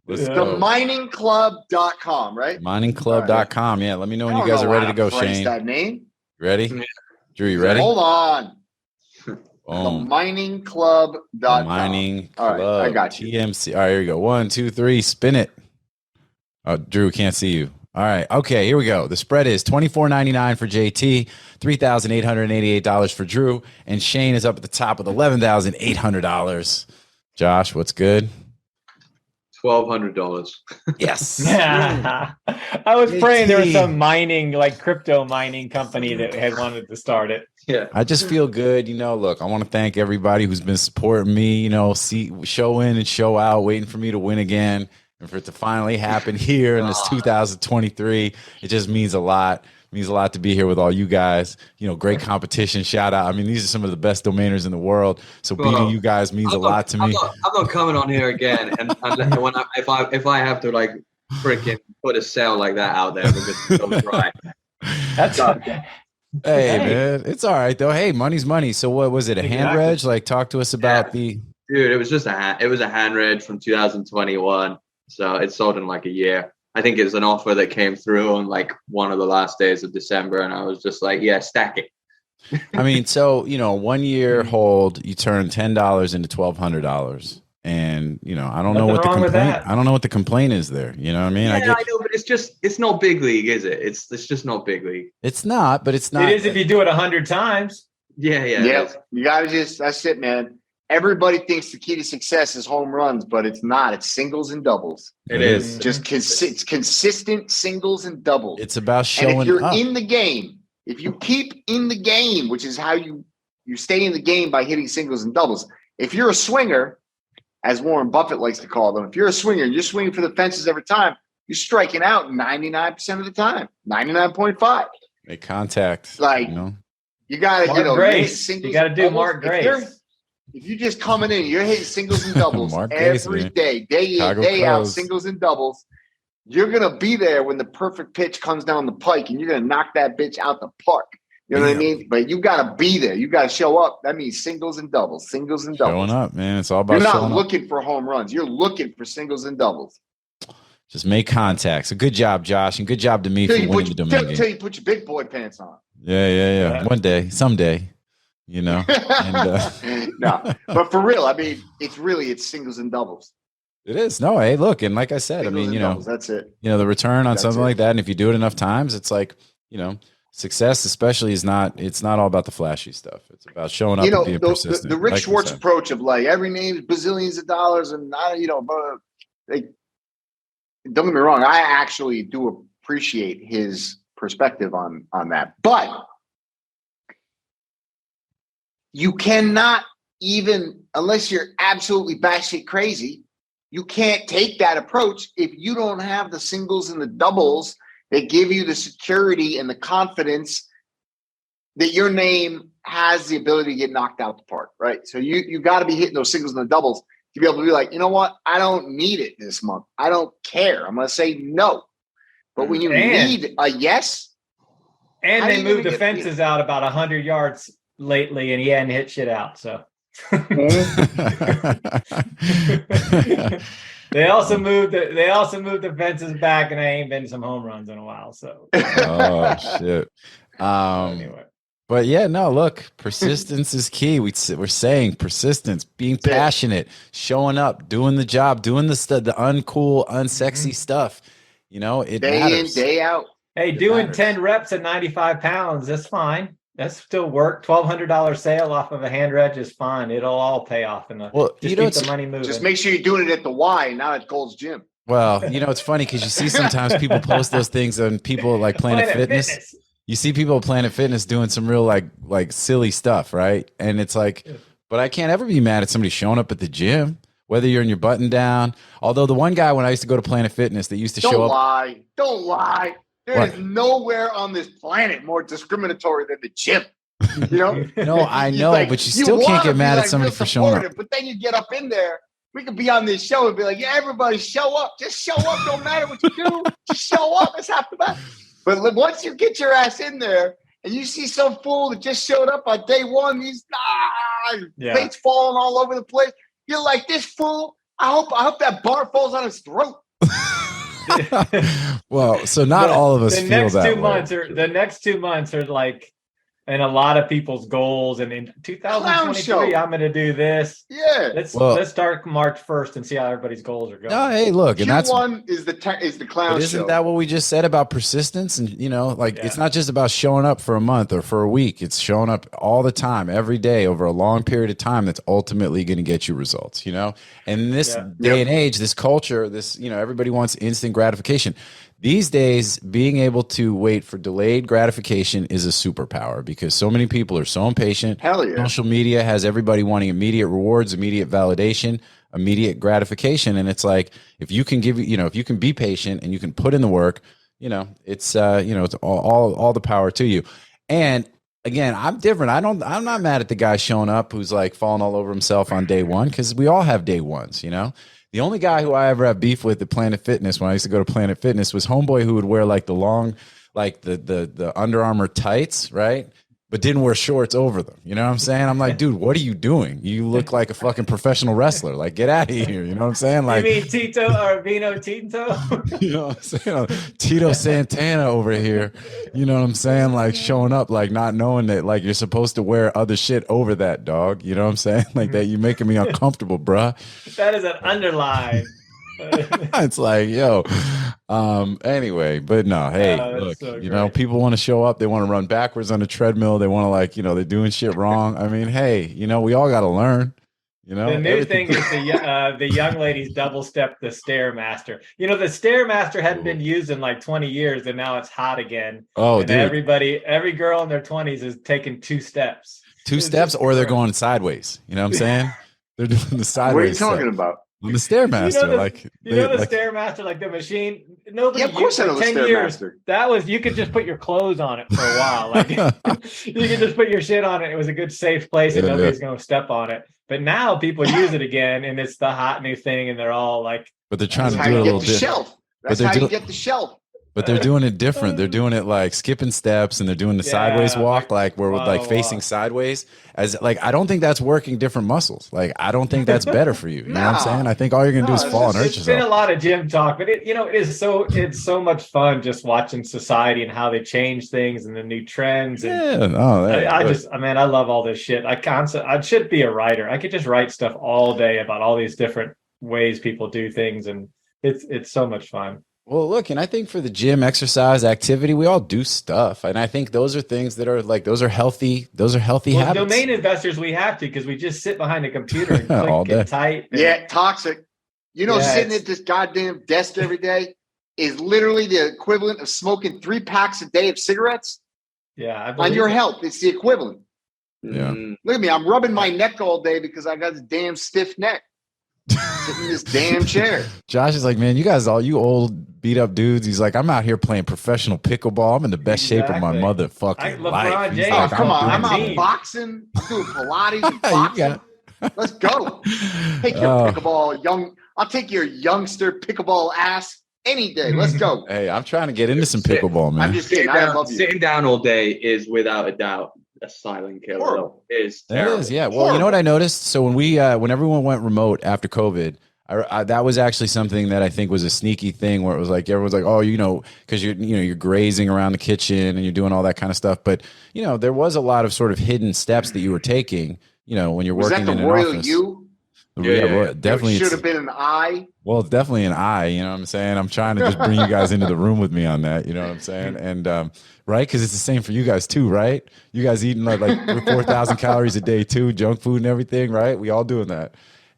TheMiningClub.com, right? MiningClub.com. Yeah, let me know when you guys are ready to go, Shane. That name? Ready? Drew, you ready? Hold on. Boom. TheMiningClub.com. Mining Club. All right, I got you. TMC. All right, here we go. 1, 2, 3. Spin it. Oh, Drew, can't see you. All right. Okay, here we go. The spread is $24.99 for JT, $3,888 for Drew, and Shane is up at the top with $11,800. Josh, what's good? $1,200. Yes. I was praying there was some mining, like crypto mining company that had wanted to start it. Yeah. I just feel good. Look, I want to thank everybody who's been supporting me, show in and show out, waiting for me to win again. And for it to finally happen here in this 2023, it just means a lot. Means a lot to be here with all you guys. Great competition. Shout out. I mean, these are some of the best domainers in the world. So beating you guys means a lot to me. I'm not coming on here again, and if I have to like freaking put a sale like that out there because it's so dry. That's Hey man, it's all right though. Hey, money's money. So what was it? A hand reg? Like, talk to us about the. Dude, it was just it was a hand reg from 2021. So it sold in like a year. I think it was an offer that came through on like one of the last days of December, and I was just like, yeah, stack it. I mean, so 1 year hold, you turn $10 into $1,200. And I don't know what the complaint. I don't know what the complaint is there. You know what I mean? Yeah, I know, but it's not big league, is it? It's just not big league. It's not, but it's not. It is if you do it 100 times. Yeah. You gotta that's it, man. Everybody thinks the key to success is home runs, but it's not. It's singles and doubles. It is just it's consistent singles and doubles. It's about showing up. And if you're in the game, if you keep in the game, which is how you stay in the game by hitting singles and doubles. If you're a swinger, as Warren Buffett likes to call them, if you're a swinger and you're swinging for the fences every time, you're striking out 99% of the time, 99.5. Make contact. Like, you got to, Grace. You got to do Mark Grace. If you're just coming in, you're hitting singles and doubles every day, day in, day out, singles and doubles. You're going to be there when the perfect pitch comes down the pike, and you're going to knock that bitch out the park. You know what I mean? But you got to be there. You got to show up. That means singles and doubles, singles and doubles. Showing up, man. It's all about showing up. You're not looking for home runs. You're looking for singles and doubles. Just make contact. So good job, Josh, and good job to me for winning the domain game. Until you put your big boy pants on. Yeah. One day, someday, And, no, but for real, I mean, it's singles and doubles. It is. No, hey, look, and like I said, singles I mean, doubles, that's it. The return on something like that, and if you do it enough times, it's like, success especially it's not all about the flashy stuff. It's about showing up and being persistent. The Rick Schwartz approach of like every name is bazillions of dollars, and don't get me wrong, I actually do appreciate his perspective on that. But you cannot, even unless you're absolutely batshit crazy, you can't take that approach if you don't have the singles and the doubles that give you the security and the confidence that your name has the ability to get knocked out the park, right? So you got to be hitting those singles and the doubles to be able to be like, you know what? I don't need it this month. I don't care. I'm going to say no. But when you need a yes. And they moved the fences out about 100 yards lately, and he hadn't hit shit out. So they also moved the fences back, and I ain't been to some home runs in a while. So oh shit. Anyway. But yeah, no, look, persistence is key. We're saying persistence, being passionate, showing up, doing the job, doing the uncool, unsexy stuff. It day matters. in, day out. Hey, doing 10 reps at 95 pounds, that's fine. That's still work. $1,200 sale off of a hand reg is fine. It'll all pay off in the keep the money moving. Just make sure you're doing it at the Y, not at Gold's Gym. Well, it's funny because you see sometimes people post those things on people like Planet Fitness. You see people at Planet Fitness doing some real like silly stuff, right? And it's like, but I can't ever be mad at somebody showing up at the gym, whether you're in your button down. Although the one guy when I used to go to Planet Fitness that used to show up. Don't lie. There is nowhere on this planet more discriminatory than the gym. No, I know, but you still can't get mad at somebody for showing up. But then you get up in there. We could be on this show and be like, yeah, everybody show up. Just show up. Don't matter what you do. Just show up. It's half the battle. But once you get your ass in there and you see some fool that just showed up on day one, these plates falling all over the place. You're like, this fool, I hope that bar falls on his throat. Well, so not all of us feel that way. The next 2 months are like, and a lot of people's goals. And in 2023, I'm going to do this. Yeah. Let's start March 1st and see how everybody's goals are going. No, hey, look, and that's Q1 is the clown show. Isn't that what we just said about persistence? And it's not just about showing up for a month or for a week. It's showing up all the time, every day, over a long period of time. That's ultimately going to get you results. And in this day and age, this culture, everybody wants instant gratification. These days, being able to wait for delayed gratification is a superpower because so many people are so impatient. Hell yeah. Social media has everybody wanting immediate rewards, immediate validation, immediate gratification. And it's like, if you can if you can be patient and you can put in the work, it's it's all the power to you. And again, I'm different. I'm not mad at the guy showing up who's like falling all over himself on day one, because we all have day ones, The only guy who I ever had beef with at Planet Fitness when I used to go to Planet Fitness was homeboy who would wear like the long, like the Under Armour tights, right? But didn't wear shorts over them. You know what I'm saying? I'm like, dude, what are you doing? You look like a fucking professional wrestler. Like, get out of here. You know what I'm saying? Like, you mean Tito or Vino Tinto? You know what I'm saying? Tito Santana over here. You know what I'm saying? Like showing up, like not knowing that like you're supposed to wear other shit over that, dog. You know what I'm saying? Like that, you making me uncomfortable, bruh. That is an underline. It's like, anyway, but no, hey, look, so people want to show up, they want to run backwards on the treadmill, they want to like, they're doing shit wrong. I mean, hey, we all got to learn. The new thing is the young ladies double step the Stairmaster. The Stairmaster hadn't been used in like 20 years, and now it's hot again. Oh, and dude. Every girl in their 20s is taking 2 steps. Or they're going sideways. You know what I'm saying? They're doing the sideways. What are you talking about? On the Stairmaster, Stairmaster, like the machine. Nobody. Yeah, of course I know the 10 years. That was, you could just put your clothes on it for a while. Like you could just put your shit on it. It was a good safe place, and nobody's going to step on it. But now people use it again, and it's the hot new thing, and they're all like. But they're trying to do it a little different. That's how you get the shelf. But they're doing it different. They're doing it like skipping steps, and they're doing the sideways walk, like where we're like facing sideways. As like, I don't think that's working different muscles. Like, I don't think that's better for you. You know what I'm saying? I think all you're gonna do is fall and hurt yourself. It's been a lot of gym talk, but it's so much fun just watching society and how they change things and the new trends. And I love all this shit. I should be a writer. I could just write stuff all day about all these different ways people do things, and it's so much fun. Well, look, and I think for the gym, exercise, activity, we all do stuff, and I think those are things that are like those are healthy habits. Domain investors, we have to, because we just sit behind a computer and click all day. And type. Toxic. Sitting at this goddamn desk every day is literally the equivalent of smoking 3 packs a day of cigarettes. Yeah, on your health, it's the equivalent. Yeah. Look at me, I'm rubbing my neck all day because I got this damn stiff neck. Sitting in this damn chair. Josh is like, man, you old beat up dudes. He's like, I'm out here playing professional pickleball. I'm in the best shape of my motherfucking life. James, like, come on, I'm out boxing. I'm doing Pilates and boxing. Let's go. Take your pickleball, I'll take your youngster pickleball ass any day. Let's go. Hey, I'm trying to get into some pickleball, man. I'm just kidding. Sitting down all day is without a doubt a silent killer. It is yeah. Well, you know what I noticed? So when everyone went remote after COVID, that was actually something that I think was a sneaky thing, where it was like everyone's like, oh, because you're grazing around the kitchen and you're doing all that kind of stuff. But there was a lot of sort of hidden steps that you were taking. When you're working in an office. Yeah, definitely. It should have been an I. Well, it's definitely an I. You know what I'm saying? I'm trying to just bring you guys into the room with me on that. You know what I'm saying? And right, because it's the same for you guys too, right? You guys eating like 4,000 calories a day too, junk food and everything, right? We all doing that.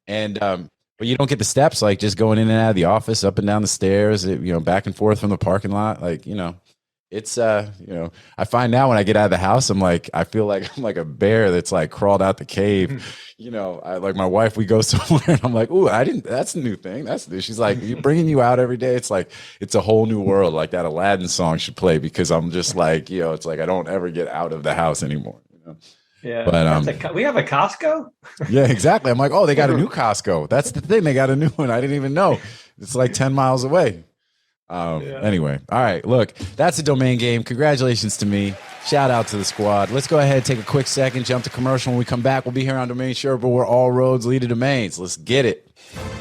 And but you don't get the steps, like just going in and out of the office, up and down the stairs, back and forth from the parking lot, it's I find now when I get out of the house, I feel like I'm like a bear that's like crawled out the cave. I like my wife, we go somewhere and I'm like, ooh, that's a new thing. That's new. She's like, bringing you out every day. It's like, it's a whole new world. Like that Aladdin song should play, because I'm just like, it's like, I don't ever get out of the house anymore. Yeah. But we have a Costco. Yeah, exactly. I'm like, oh, they got a new Costco. That's the thing. They got a new one. I didn't even know. It's like 10 miles away. Anyway, all right, look, that's a domain game. Congratulations to me. Shout out to the squad. Let's go ahead, take a quick second, jump to commercial. When we come back, we'll be here on DomainSherpa, where all roads lead to domains. Let's get it.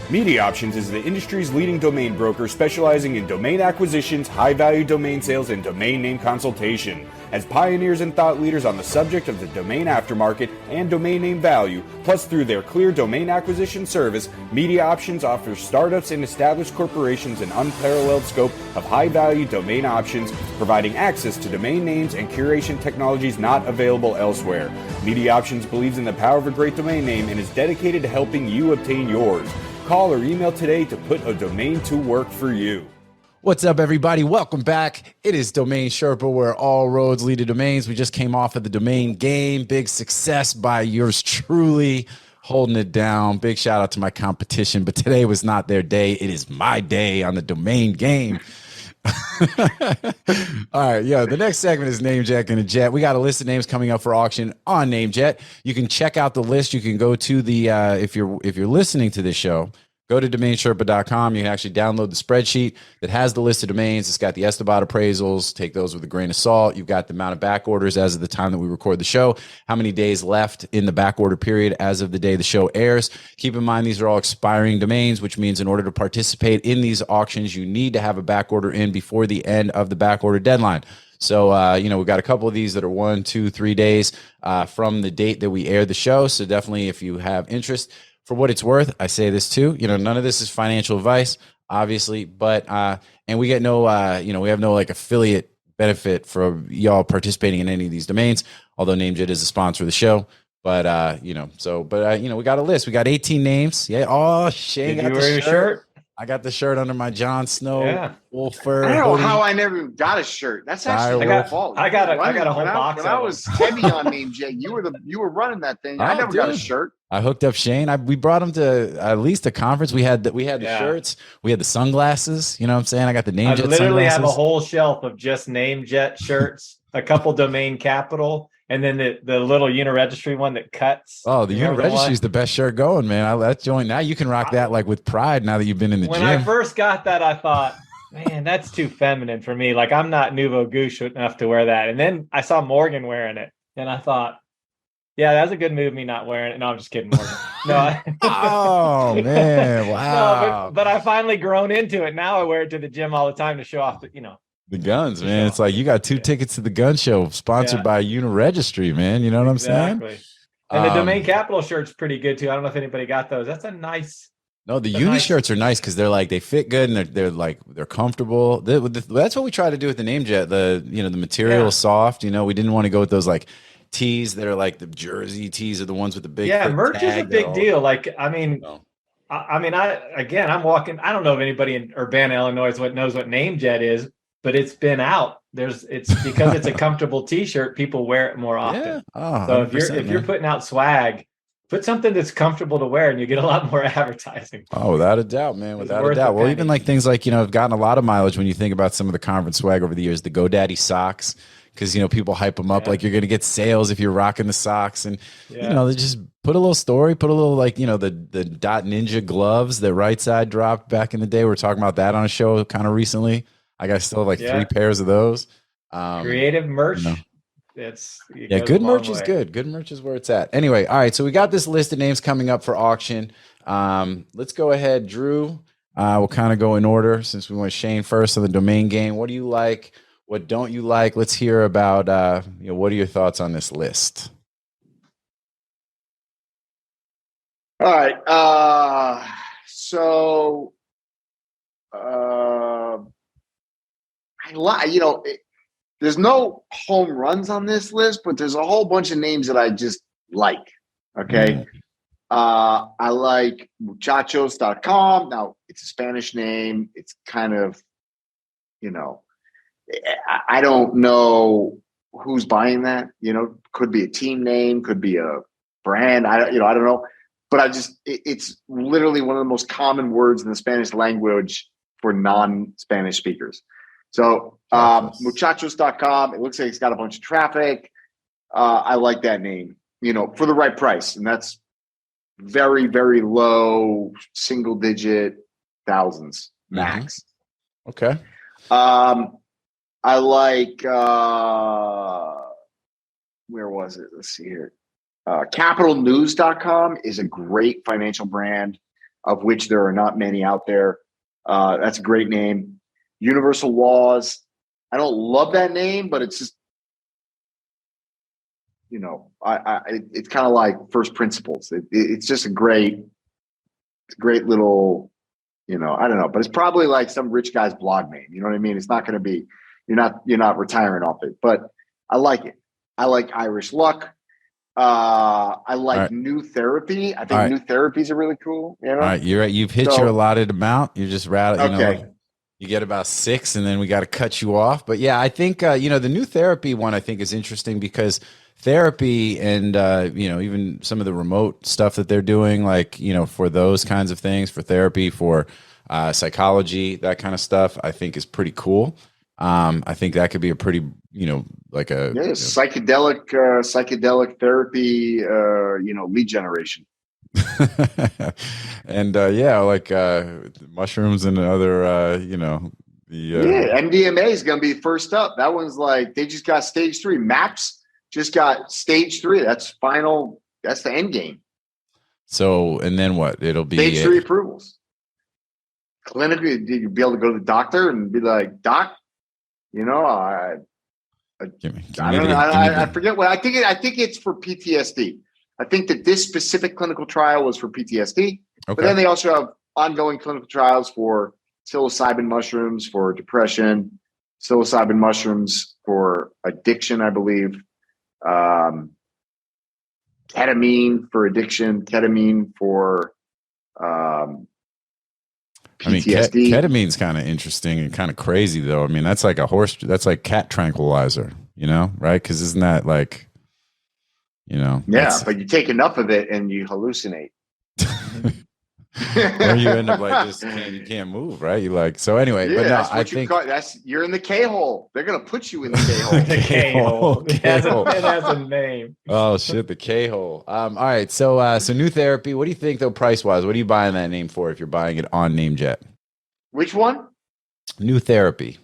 MediaOptions is the industry's leading domain broker, specializing in domain acquisitions, high-value domain sales, and domain name consultation. As pioneers and thought leaders on the subject of the domain aftermarket and domain name value, plus through their clear domain acquisition service, MediaOptions offers startups and established corporations an unparalleled scope of high-value domain options, providing access to domain names and curation technologies not available elsewhere. MediaOptions believes in the power of a great domain name and is dedicated to helping you obtain yours. Call or email today to put a domain to work for you. What's up, everybody? Welcome back. It is DomainSherpa, where all roads lead to domains. We just came off of the domain game. Big success by yours truly, holding it down. Big shout out to my competition, but today was not their day. It is my day on the domain game. All right, the next segment is NameJetGonnaJet. We got a list of names coming up for auction on NameJet. You can check out the list. You can go to the if you're listening to this show, go to domainsherpa.com. You can actually download the spreadsheet that has the list of domains. It's got the Esteban appraisals. Take those with a grain of salt. You've got the amount of back orders as of the time that we record the show, how many days left in the back order period as of the day the show airs. Keep in mind, these are all expiring domains, which means in order to participate in these auctions, you need to have a back order in before the end of the back order deadline. So, we've got a couple of these that are 1, 2, 3 days from the date that we air the show. So definitely, if you have interest, for what it's worth, I say this too, none of this is financial advice, obviously, but, and we get no, we have no like affiliate benefit for y'all participating in any of these domains, although NameJet is a sponsor of the show. But, we got a list. We got 18 names. Yeah. Oh, Shane got the shirt. I got the shirt under my Jon Snow wolf fur. I don't know hoodie. how I never got a shirt. That's actually my fault. I got a whole box. When I was heavy on NameJet, you were running that thing. I never got a shirt. I hooked up Shane. We brought him to at least a conference. We had the shirts. We had the sunglasses. You know what I'm saying? I got the NameJet sunglasses. I literally have a whole shelf of just NameJet shirts, a couple Domain Capital, and then the little Uniregistry one that cuts. Oh, the Uniregistry is the best shirt going, man. That joint. Now you can rock that like with pride now that you've been in the gym. When I first got that, I thought, man, that's too feminine for me. Like, I'm not nouveau gauche enough to wear that. And then I saw Morgan wearing it, and I thought, yeah, that's a good move, me not wearing it. No, I'm just kidding, Morgan. No. Oh, man. Wow. No, but I finally grown into it. Now I wear it to the gym all the time to show off the guns, man. It's like you got 2 tickets to the gun show sponsored by Uniregistry, man. You know what I'm saying? And the Domain Capital shirt's pretty good too. I don't know if anybody got those. That's a nice. No, the uni shirts are nice because they're like they fit good and they're comfortable. That's what we try to do with the NameJet. The material is soft. We didn't want to go with those like tees that are like the jersey tees are the ones with the big merch is a big deal. Like I'm walking. I don't know if anybody in Urbana, Illinois knows what NameJet is. But it's been out. It's because it's a comfortable T-shirt. People wear it more often. Yeah. Oh, so if you're putting out swag, put something that's comfortable to wear, and you get a lot more advertising. Oh, without a doubt, man. Without a doubt. Well, even like things like have gotten a lot of mileage when you think about some of the conference swag over the years. The GoDaddy socks, because people hype them up like you're going to get sales if you're rocking the socks, and they just put a little story, put a little like the Dot Ninja gloves that Right Side dropped back in the day. We were talking about that on a show kind of recently. I got still have 3 pairs of those. Creative merch. Good merch is good. Good merch is where it's at. Anyway, all right. So we got this list of names coming up for auction. Let's go ahead, Drew. We'll kind of go in order since we went Shane first on the domain game. What do you like? What don't you like? Let's hear about what are your thoughts on this list? All right. There's no home runs on this list, but there's a whole bunch of names that I just like. Okay. I like muchachos.com. Now, it's a Spanish name. It's kind of, I don't know who's buying that. Could be a team name, could be a brand. I don't know. But it's literally one of the most common words in the Spanish language for non-Spanish speakers. So muchachos.com, it looks like it's got a bunch of traffic. I like that name, for the right price. And that's very, very low single-digit thousands max. Okay. I like, where was it? Let's see here. Capitalnews.com is a great financial brand, of which there are not many out there. That's a great name. Universal Laws. I don't love that name, but it's just, it's kind of like First Principles. It's just a great little, I don't know, but it's probably like some rich guy's blog name. You know what I mean? It's not going to be, you're not retiring off it, but I like it. I like Irish Luck. I like New Therapy. I think New Therapies are really cool. All right, you're right. You've hit your allotted amount. You're just rattled. You get about 6, and then we got to cut you off. But yeah, I think the New Therapy one I think is interesting because therapy and even some of the remote stuff that they're doing, like for those kinds of things, for therapy, for psychology, that kind of stuff, I think is pretty cool. I think that could be a pretty, like a psychedelic therapy, lead generation. And like mushrooms and other, MDMA is going to be first up. That one's like, they just got stage 3. MAPS just got stage 3. That's final. That's the end game. So, and then what? It'll be stage 3 approvals. Clinically, you'd be able to go to the doctor and be like, Doc, I forget what I think. I think it's for PTSD. I think that this specific clinical trial was for PTSD, but then they also have ongoing clinical trials for psilocybin mushrooms for depression, psilocybin mushrooms for addiction, I believe, ketamine for addiction, ketamine for PTSD. Ketamine's kind of interesting and kind of crazy, though. I mean, that's like that's like cat tranquilizer, right? Because isn't that like, Yeah, but you take enough of it and you hallucinate. Or you end up like you can't move, right? You like, so anyway, but no, I think you're in the K-hole. They're gonna put you in the K-hole. The K-hole. It has a name. Oh shit, the K-hole. All right, so new therapy. What do you think though, price wise? What are you buying that name for if you're buying it on NameJet? Which one? New therapy.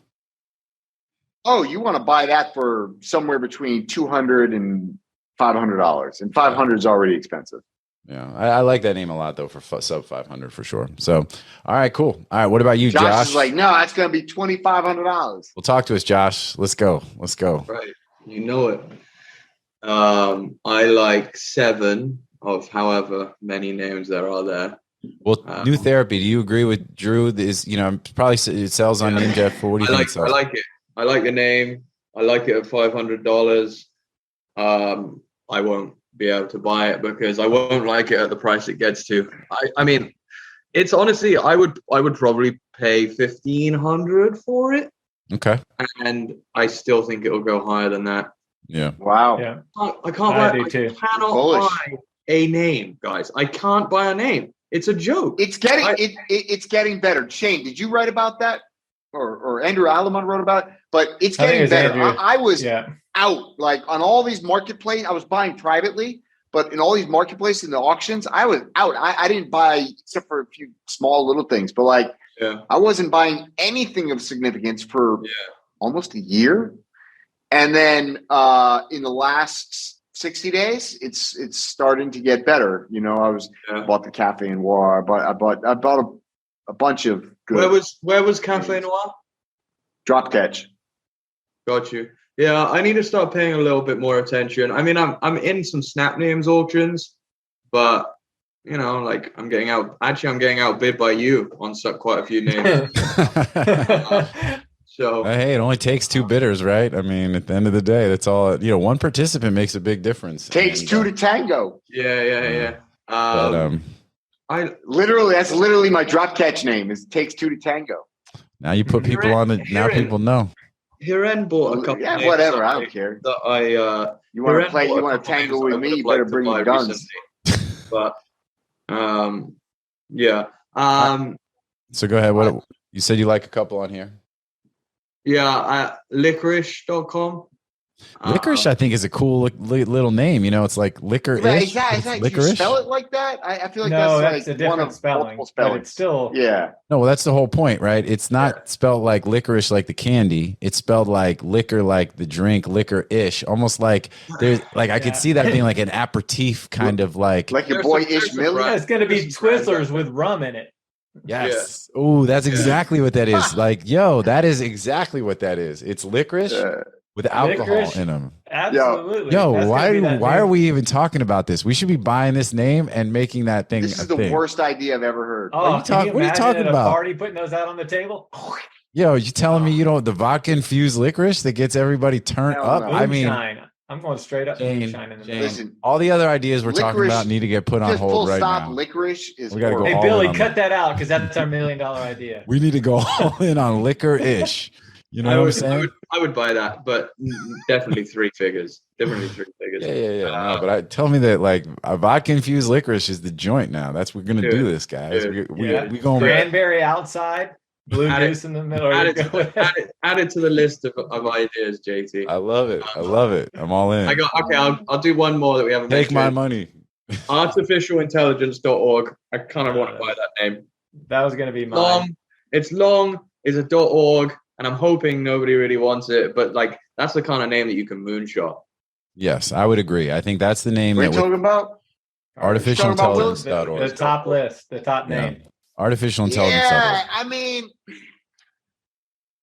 Oh, you want to buy that for somewhere between $200 and $500, and $500 is already expensive. Yeah, I like that name a lot though for sub 500 for sure. So, all right, cool. All right, what about you, Josh? Josh is like, no, that's going to be $2,500. Well, talk to us, Josh. Let's go. Right, you know it. I like 7 of however many names there are there. Well, new therapy. Do you agree with Drew? Is probably it sells on NameJet for what do you think? I like it. I like the name. I like it at $500. I won't be able to buy it because I won't like it at the price it gets to. I mean, it's honestly, I would probably pay $1,500 for it. Okay. And I still think it'll go higher than that. Yeah. Wow. Yeah. I cannot buy a name, guys. I can't buy a name. It's a joke. It's getting better. Shane, did you write about that? Or Andrew Alamon wrote about it? But it's getting better. I was out like on all these marketplaces. I was buying privately, but in all these marketplaces and the auctions, I was out. I didn't buy except for a few small little things, but I wasn't buying anything of significance for almost a year. And then in the last 60 days, it's starting to get better. I bought the Cafe Noir, but I bought a bunch of good. Where was Cafe Noir? Drop catch. Got you. Yeah, I need to start paying a little bit more attention. I mean, I'm in some Snap Names auctions, but I'm getting outbid by you on quite a few names. So hey, it only takes 2 bidders, right? I mean, at the end of the day, that's all. One participant makes a big difference. Takes 2 to tango. Yeah. That's literally my drop catch name. Is takes 2 to tango. Now you put people on it. Now people know. Hiren bought a couple. Yeah, whatever. I don't care. You want to play? You want to tangle with me? You better bring your guns. But yeah. So go ahead. What you said? You like a couple on here? Yeah, licorice.com. Licorice, I think, is a cool little name. It's like licorice. Right, exactly. Licorice. You spell it like that? I feel like that's a different spelling. But it's still No, well, that's the whole point, right? It's not spelled like licorice, like the candy. It's spelled like liquor, like the drink, liquor-ish. Almost like there's I could see that being like an aperitif kind of like your boy Ish Millie. It's going to be Twizzlers with rum in it. Yes. Yeah. Oh, that's exactly what that is. That is exactly what that is. It's licorice. With alcohol in them. Absolutely. Why are we even talking about this? We should be buying this name and making that thing. This is the worst idea I've ever heard. What are you talking about? Party putting those out on the table? You telling me the vodka infused licorice that gets everybody turned up? No. I mean, I'm going straight up. Listen, all the other ideas we're talking about need to get put on hold right now. Licorice is. We gotta go. Hey Billy, cut that out because that's our $1 million idea. We need to go all in on liquor-ish. You know what I'm saying? I would buy that, but definitely three figures. Definitely three figures. Yeah. No, but tell me that like a vodka infused licorice is the joint now. That's we're gonna do this, guys. We going cranberry outside, blue goose in the middle. Add it to the list of ideas, JT. I love it. I'm all in. I'll do one more that we haven't Take my money. Artificialintelligence.org. I kind of want to buy that name. That was gonna be mine. It's long. It's a .org. And I'm hoping nobody really wants it, but like that's the kind of name that you can moonshot. Yes, I would agree. I think that's the name. What are you talking about? Artificialintelligence.org. The top list, the top name. Artificial intelligence. Yeah, I mean,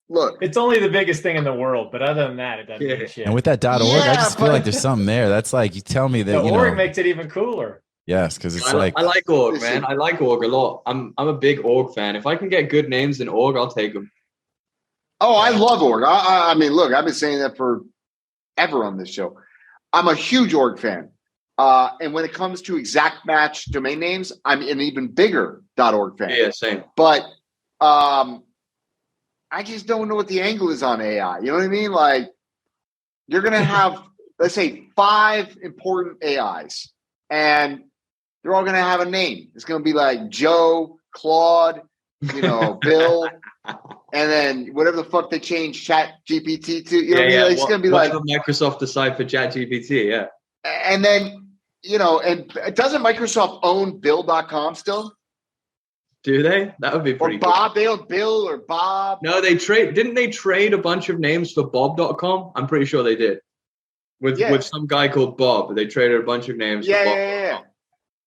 look, it's only the biggest thing in the world, but other than that, it doesn't mean shit. And with that .org, I just feel like there's something there. That's like you tell me that the org makes it even cooler. Yes, because it's I like org, man. I like org a lot. I'm a big org fan. If I can get good names in org, I'll take them. Oh, I love org. I mean, look, I've been saying that forever on this show. I'm a huge org fan. And when it comes to exact match domain names, I'm an even bigger .org fan. Yeah, same. But I just don't know what the angle is on AI. You know what I mean? Like, you're going to have, let's say, 5 important AIs, and they're all going to have a name. It's going to be like Joe, Claude, Bill, and then whatever the fuck they change Chat GPT to. You know what I mean? Like, it's going to be like Microsoft decide for Chat GPT, yeah. And then, and doesn't Microsoft own Bill.com still? Do they? That would be pretty or Bob, good. Bill or Bob. No, didn't they trade a bunch of names for Bob.com? I'm pretty sure they did. With some guy called Bob. They traded a bunch of names for Bob.com.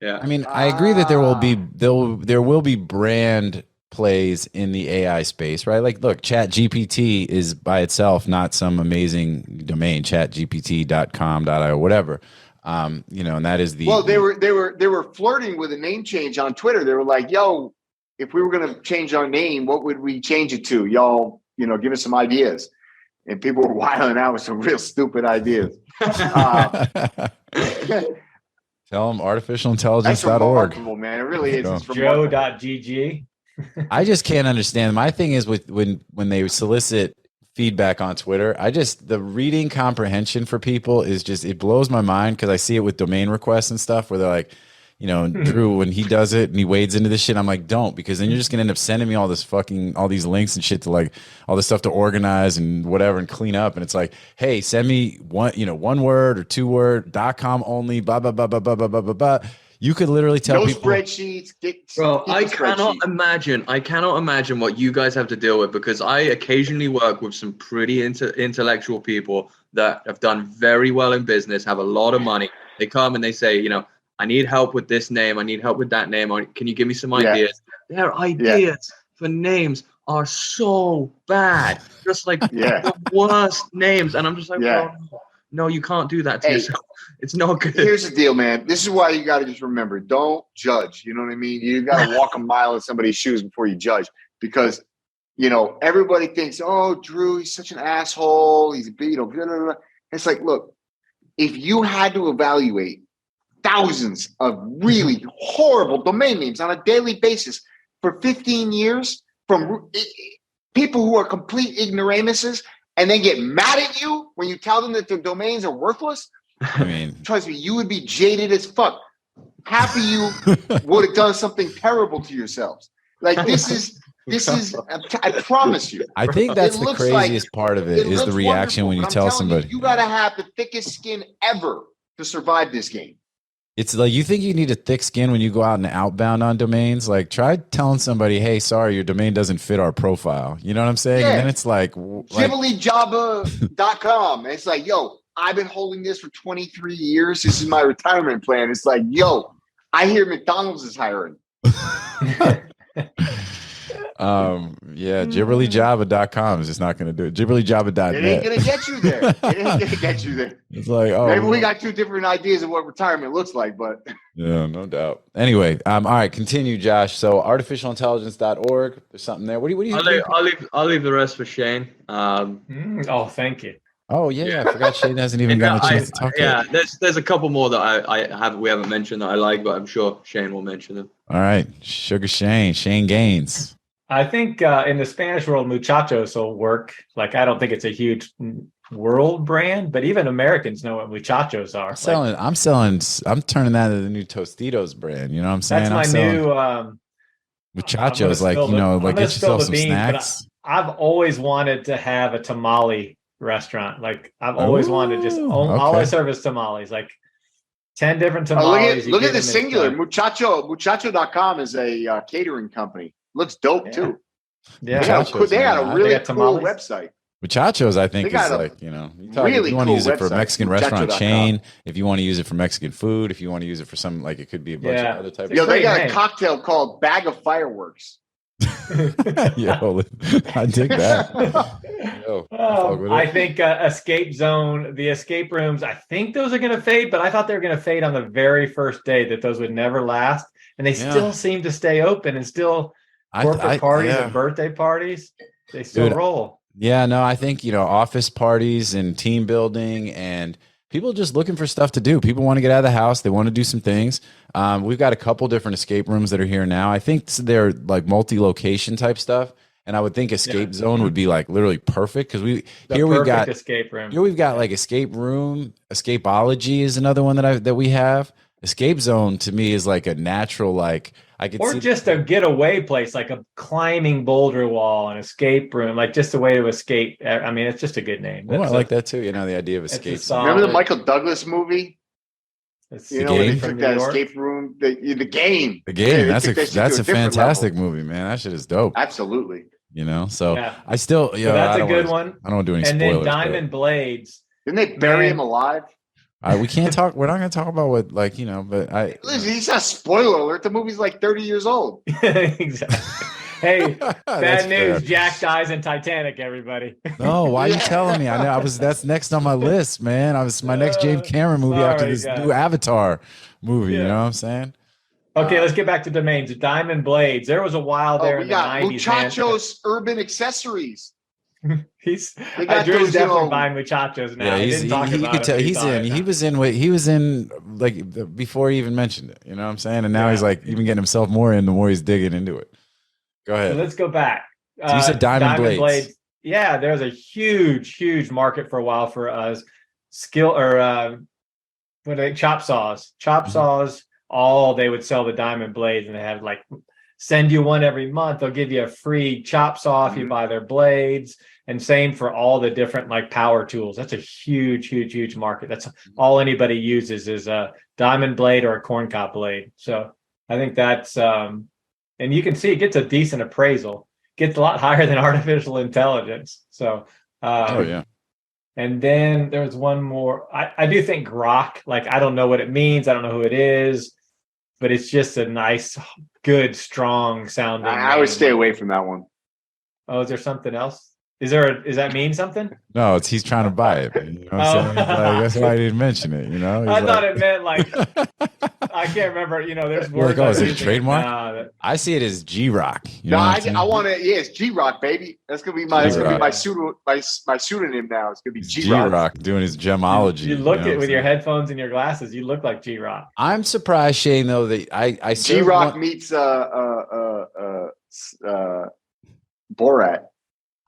Yeah. I mean, I agree that there will be brand plays in the AI space, right? Like, look, Chat GPT is by itself not some amazing domain, chatgpt.com.io, whatever. And that is the they were flirting with a name change on Twitter. They were like, "Yo, if we were going to change our name, what would we change it to? Y'all, give us some ideas." And people were wilding out with some real stupid ideas. Tell them artificialintelligence.org. That's remarkable, man. It really is. It's Joe.gg. I just can't understand. My thing is with when they solicit feedback on Twitter, the reading comprehension for people is just, it blows my mind, because I see it with domain requests and stuff where they're like, Drew, when he does it and he wades into this shit, I'm like, don't, because then you're just gonna end up sending me all these links and shit to like all this stuff to organize and whatever and clean up. And it's like, hey, send me one word or 2 word .com only, blah blah blah blah blah blah blah blah blah. You could literally tell people spreadsheets. Bro, I cannot imagine what you guys have to deal with, because I occasionally work with some pretty intellectual people that have done very well in business, have a lot of money. They come and they say, I need help with this name. I need help with that name. Or can you give me some ideas? Their ideas for names are so bad. Just like the worst names. And I'm just like, no, you can't do that to yourself. It's not good. Here's the deal, man. This is why you got to just remember, don't judge. You know what I mean? You got to walk a mile in somebody's shoes before you judge, because, everybody thinks, oh, Drew, he's such an asshole. He's blah, blah, blah, blah. It's like, look, if you had to evaluate thousands of really horrible domain names on a daily basis for 15 years from people who are complete ignoramuses, and then get mad at you when you tell them that their domains are worthless, I mean, trust me, you would be jaded as fuck. Half of you would have done something terrible to yourselves. Like, this is, I promise you. I think that's the craziest part of it is the reaction when you tell somebody. You got to have the thickest skin ever to survive this game. It's like, you think you need a thick skin when you go out and outbound on domains? Like, try telling somebody, hey, sorry, your domain doesn't fit our profile. You know what I'm saying? Yeah. And then it's like GibblyJabba.com. It's like, yo, I've been holding this for 23 years. This is my retirement plan. It's like, yo, I hear McDonald's is hiring. GibblyJabba.com is just not going to do it. GibblyJabba.net. It ain't going to get you there. It ain't going to get you there. It's like, oh, maybe we got 2 different ideas of what retirement looks like, but yeah, no doubt. Anyway, all right, continue, Josh. So artificialintelligence.org, there's something there. What do you I'll leave the rest for Shane. Oh, thank you. Oh yeah, I forgot Shane hasn't even gotten a chance to talk. Yeah, there's a couple more that we haven't mentioned that I like, but I'm sure Shane will mention them. All right, Sugar Shane Gaines. I think in the Spanish world, muchachos will work. Like, I don't think it's a huge world brand, but even Americans know what muchachos are. I'm turning that into the new Tostitos brand. You know what I'm saying? That's my new muchachos, like, you know, like get yourself some snacks. I've always wanted to have a tamale restaurant. Like, I've always wanted to just all I serve is tamales. Like 10 different tamales. Look at the singular. Muchacho.com is a catering company. Looks dope too. Yeah, they got a really cool website. Muchachos, I think, is like, you know, if you want to use it for a Mexican restaurant chain, if you want to use it for Mexican food, if you want to use it for some, like, it could be a bunch of other types. They got a cocktail called Bag of Fireworks. Yo, I dig that. I think Escape Zone, the escape rooms, I think those are going to fade, but I thought they were going to fade on the very first day, that those would never last. And they still seem to stay open, and still corporate parties and birthday parties, they still roll. Yeah, no, I think, you know, office parties and team building and people just looking for stuff to do. People want to get out of the house. They want to do some things. We've got a couple different escape rooms that are here now. I think they're like multi-location type stuff. And I would think Escape Zone would be like literally perfect, because we've got escape room. Here we've got like Escape Room. Escapeology is another one that we have. Escape Zone to me is like a natural, like, I could or just a getaway place, like a climbing boulder wall, an escape room, like just a way to escape. I mean, it's just a good name. I like that too. You know, the idea of escape. Remember the Michael Douglas movie? You know, when they took that escape room, the game. The game. That's a fantastic movie, man. That shit is dope. Absolutely. You know, so I still, that's a good one. I don't do any spoilers. And then Diamond Blades. Didn't they bury him alive? We can't talk. We're not going to talk about what, like, you know, but Listen, he's not spoiler alert. The movie's like 30 years old. Exactly. Hey, bad news. Fair. Jack dies in Titanic, everybody. No, why are you telling me? I know that's next on my list, man. My next James Cameron movie after this new Avatar movie. You know what I'm saying? Okay, let's get back to domains. Diamond Blades. There was a while there in the 90s. Muchachos Urban Accessories. I drew definitely buying muchachos now. Yeah, he could tell he was in like before he even mentioned it. You know what I'm saying? And now he's like even getting himself more in the more he's digging into it. Go ahead. So let's go back. So you said Diamond Blades. Yeah, there's a huge market for a while for chop saws. Saws. They would sell the Diamond Blades, and they have like send you one every month. They'll give you a free chop saw if you buy their blades. And same for all the different like power tools. That's a huge market. That's all anybody uses is a diamond blade or a corncob blade. So I think that's and you can see it gets a decent appraisal. Gets a lot higher than artificial intelligence. So and then there's one more. I do think grok. Like, I don't know what it means. I don't know who it is, but it's just a nice, good, strong sounding. I would stay away from that one. Oh, is there something else? Does that mean something? No, he's trying to buy it. You know what I'm saying? Like, that's why I didn't mention it. You know, I thought it meant like I can't remember. You know, there's words. Like, is it a trademark? I see it as G-Rock. No, I want it. Yeah, it's G-Rock, baby. That's gonna be my pseudonym now. It's gonna be G-Rock. G-Rock doing his gemology. You look at with your headphones and your glasses. You look like G-Rock. I'm surprised, Shane, though, that I G-Rock meets Borat.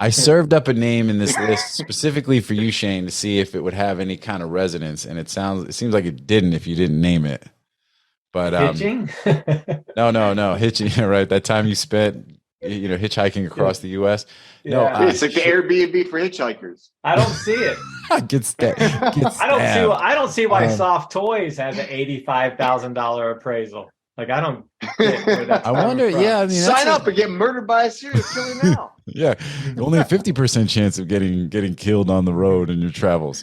I served up a name in this list specifically for you, Shane, to see if it would have any kind of resonance, and it seems like it didn't if you didn't name it. But hitching? No, hitching. Right, that time you spent, you know, hitchhiking across the U.S. Yeah. No, it's like the Airbnb for hitchhikers. I don't see it. I don't see why Soft Toys has an $85,000 appraisal. Like, I don't get where that's I wonder. from. Yeah, I mean, sign up and get murdered by a serial killer now. Yeah, only a 50% chance of getting killed on the road in your travels.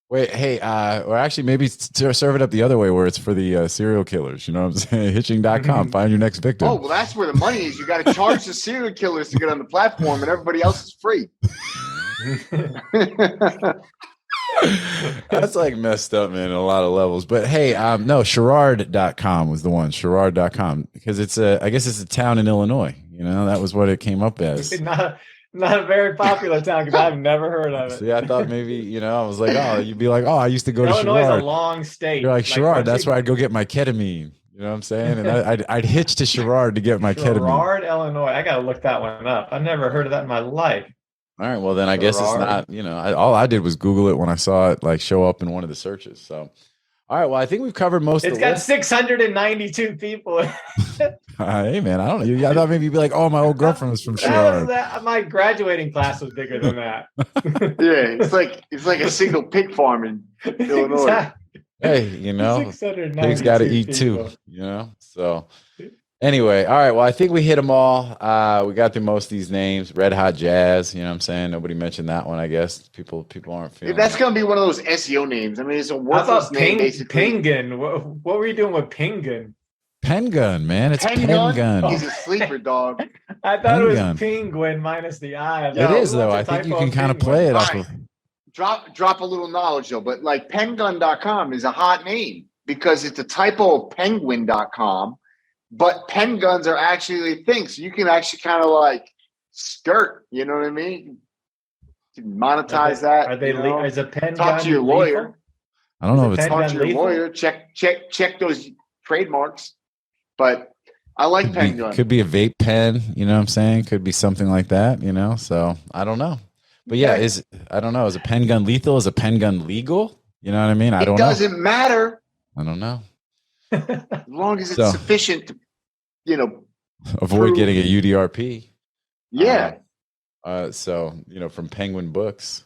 Wait, hey, or actually maybe serve it up the other way where it's for the serial killers. You know what I'm saying? Hitching.com, find your next victim. Oh, well, that's where the money is. You got to charge the serial killers to get on the platform, and everybody else is free. That's like messed up, man, on a lot of levels. But hey, no, Sherrard.com was the one. Sherrard.com, because I guess it's a town in Illinois. You know, that was what it came up as. Not a very popular town, because I've never heard of it. See, I thought maybe, you know, I was like, oh, you'd be like, oh, I used to go to Illinois Sherrard. Is a long state. You're like Sherrard, that's where I'd go get my ketamine. You know what I'm saying? And I'd hitch to Sherrard to get my ketamine. Sherrard, Illinois. I got to look that one up. I've never heard of that in my life. All right. Well, then I guess it's not, all I did was Google it when I saw it like show up in one of the searches. So, all right. Well, I think we've covered most of It's the got list. 692 people. Hey, man, I don't know. I thought maybe you'd be like, oh, my old girlfriend was from Sherrard. My graduating class was bigger than that. Yeah, it's like a single pig farm in Illinois. Exactly. Hey, pigs got to eat too, So anyway, all right. Well, I think we hit them all. We got through most of these names. Red Hot Jazz, you know what I'm saying? Nobody mentioned that one, I guess. People aren't feeling That's going to be one of those SEO names. I mean, it's a worthless name, basically. Penguin. What were you doing with Penguin? Pen Gun, man. It's Pen Gun. He's a sleeper, dog. I thought it was Penguin minus the I. It is, though. I think you can kind of play it off of. Drop a little knowledge, though. But like pengun.com is a hot name because it's a typo of penguin.com. But pen guns are actually things. So you can actually kind of like skirt. You know what I mean? You can monetize that. Are they is a pen talk gun to your lawyer? Lethal? I don't know if it's talk to your lawyer. Check those trademarks. But I like pen gun. Could be a vape pen. You know what I'm saying? Could be something like that. So I don't know. But yeah, I don't know. Is a pen gun lethal? Is a pen gun legal? You know what I mean? I don't know. It doesn't matter. I don't know. As long as it's sufficient to, avoid getting a UDRP. Yeah. From Penguin Books.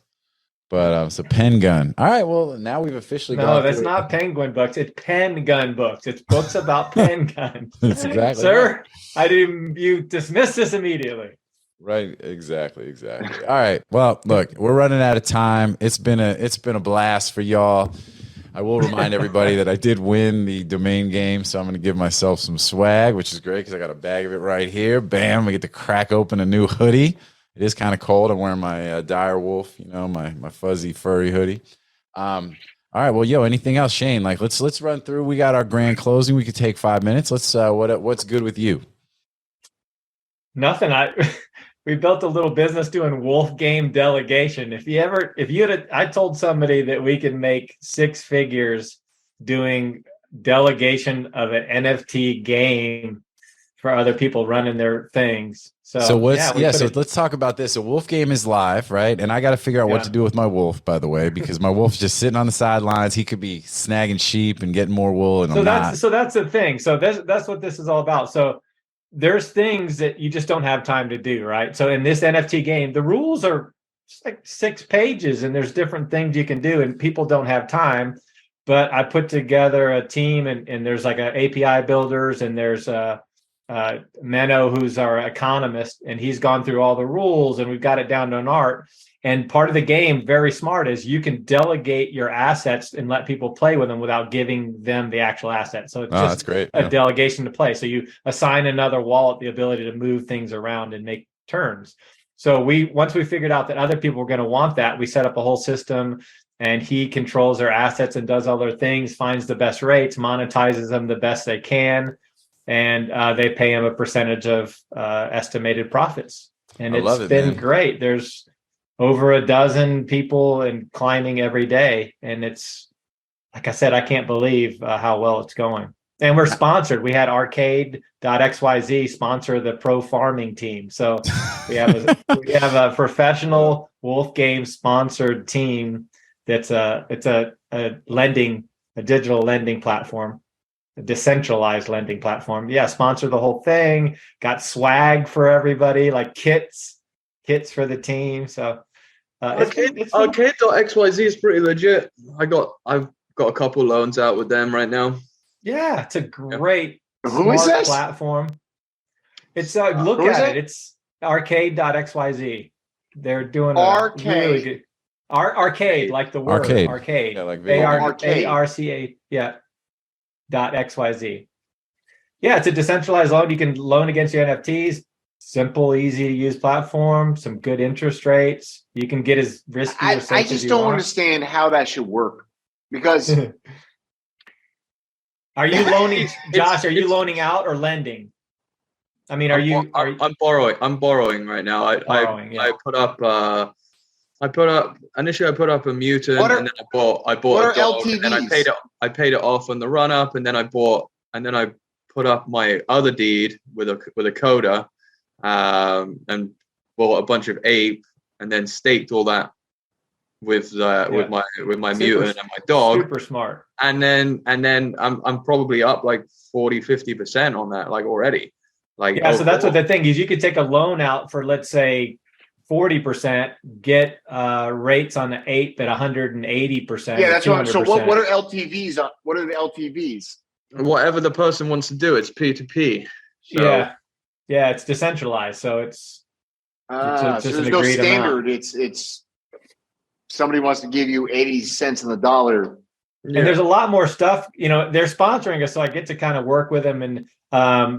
But so Pen Gun. All right. Well, now we've officially No, that's not Penguin Books. It's Pen Gun Books. It's books about pen guns. That's exactly. Sir, you dismissed this immediately. Right. Exactly. All right. Well, look, we're running out of time. It's been a blast for y'all. I will remind everybody that I did win the domain game, so I'm going to give myself some swag, which is great because I got a bag of it right here. Bam! I get to crack open a new hoodie. It is kind of cold. I'm wearing my dire wolf, my fuzzy furry hoodie. All right. Well, anything else, Shane? Like, let's run through. We got our grand closing. We could take 5 minutes. Let's. What's good with you? Nothing. We built a little business doing wolf game delegation. I told somebody that we could make 6 figures doing delegation of an NFT game for other people running their things. So let's talk about this. A wolf game is live, right? And I got to figure out what to do with my wolf, by the way, because my wolf's just sitting on the sidelines. He could be snagging sheep and getting more wool. And so that's the thing. So that's what this is all about. So there's things that you just don't have time to do, right? So in this NFT game, the rules are just like 6 pages and there's different things you can do and people don't have time. But I put together a team and there's like an API builders and there's Menno, who's our economist, and he's gone through all the rules and we've got it down to an art. And part of the game, very smart, is you can delegate your assets and let people play with them without giving them the actual asset. So it's just that's great. a delegation to play. So you assign another wallet the ability to move things around and make turns. So once we figured out that other people were going to want that, we set up a whole system and he controls their assets and does all their things, finds the best rates, monetizes them the best they can. And they pay him a percentage of estimated profits. And it's been great. There's over a dozen people and climbing every day. And it's, like I said, I can't believe how well it's going. And we're sponsored. We had Arcade.xyz sponsor the pro farming team. So we have a professional wolf game sponsored team it's a digital lending platform. Decentralized lending platform. Yeah, sponsor the whole thing. Got swag for everybody, like kits for the team. So Arcade.xyz is pretty legit. I've got a couple loans out with them right now. Yeah, it's a great platform. It's look at it. It's Arcade.xyz. They're doing really good arcade, like the word arcade. Yeah, like ARCA. Yeah. .xyz. Yeah, it's a decentralized loan. You can loan against your NFTs. Simple, easy to use platform. Some good interest rates. You can get as risky or safe I just don't understand how that should work because. Are you loaning, Josh? Are you loaning out or lending? I mean, I'm borrowing. I'm borrowing right now. I put up. Initially I put up a mutant, and then I bought a dog, and then I paid it off on the run up, and then I bought and then I put up my other deed with a coda, and bought a bunch of ape, and then staked all that with my mutant and my dog. Super smart. And then I'm probably up like 40-50% on that, like, already. Like, yeah, so that's what the thing is. You could take a loan out for, let's say, 40%, get rates on the ape at 180%. Yeah, that's right. So what are LTVs? What are the LTVs? Whatever the person wants to do, it's P2P. So. Yeah, it's decentralized, so it's so there's no standard. Amount. It's somebody wants to give you 80 cents on the dollar. And there's a lot more stuff. They're sponsoring us, so I get to kind of work with them. And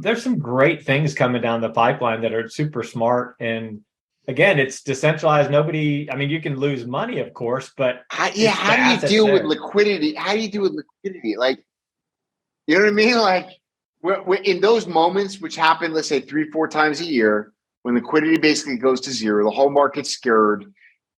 there's some great things coming down the pipeline that are super smart. And again, it's decentralized. You can lose money, of course, but how do you deal with liquidity? How do you deal with liquidity? Like, you know what I mean? Like, in those moments, which happen, let's say 3-4 times a year, when liquidity basically goes to zero, the whole market's scared,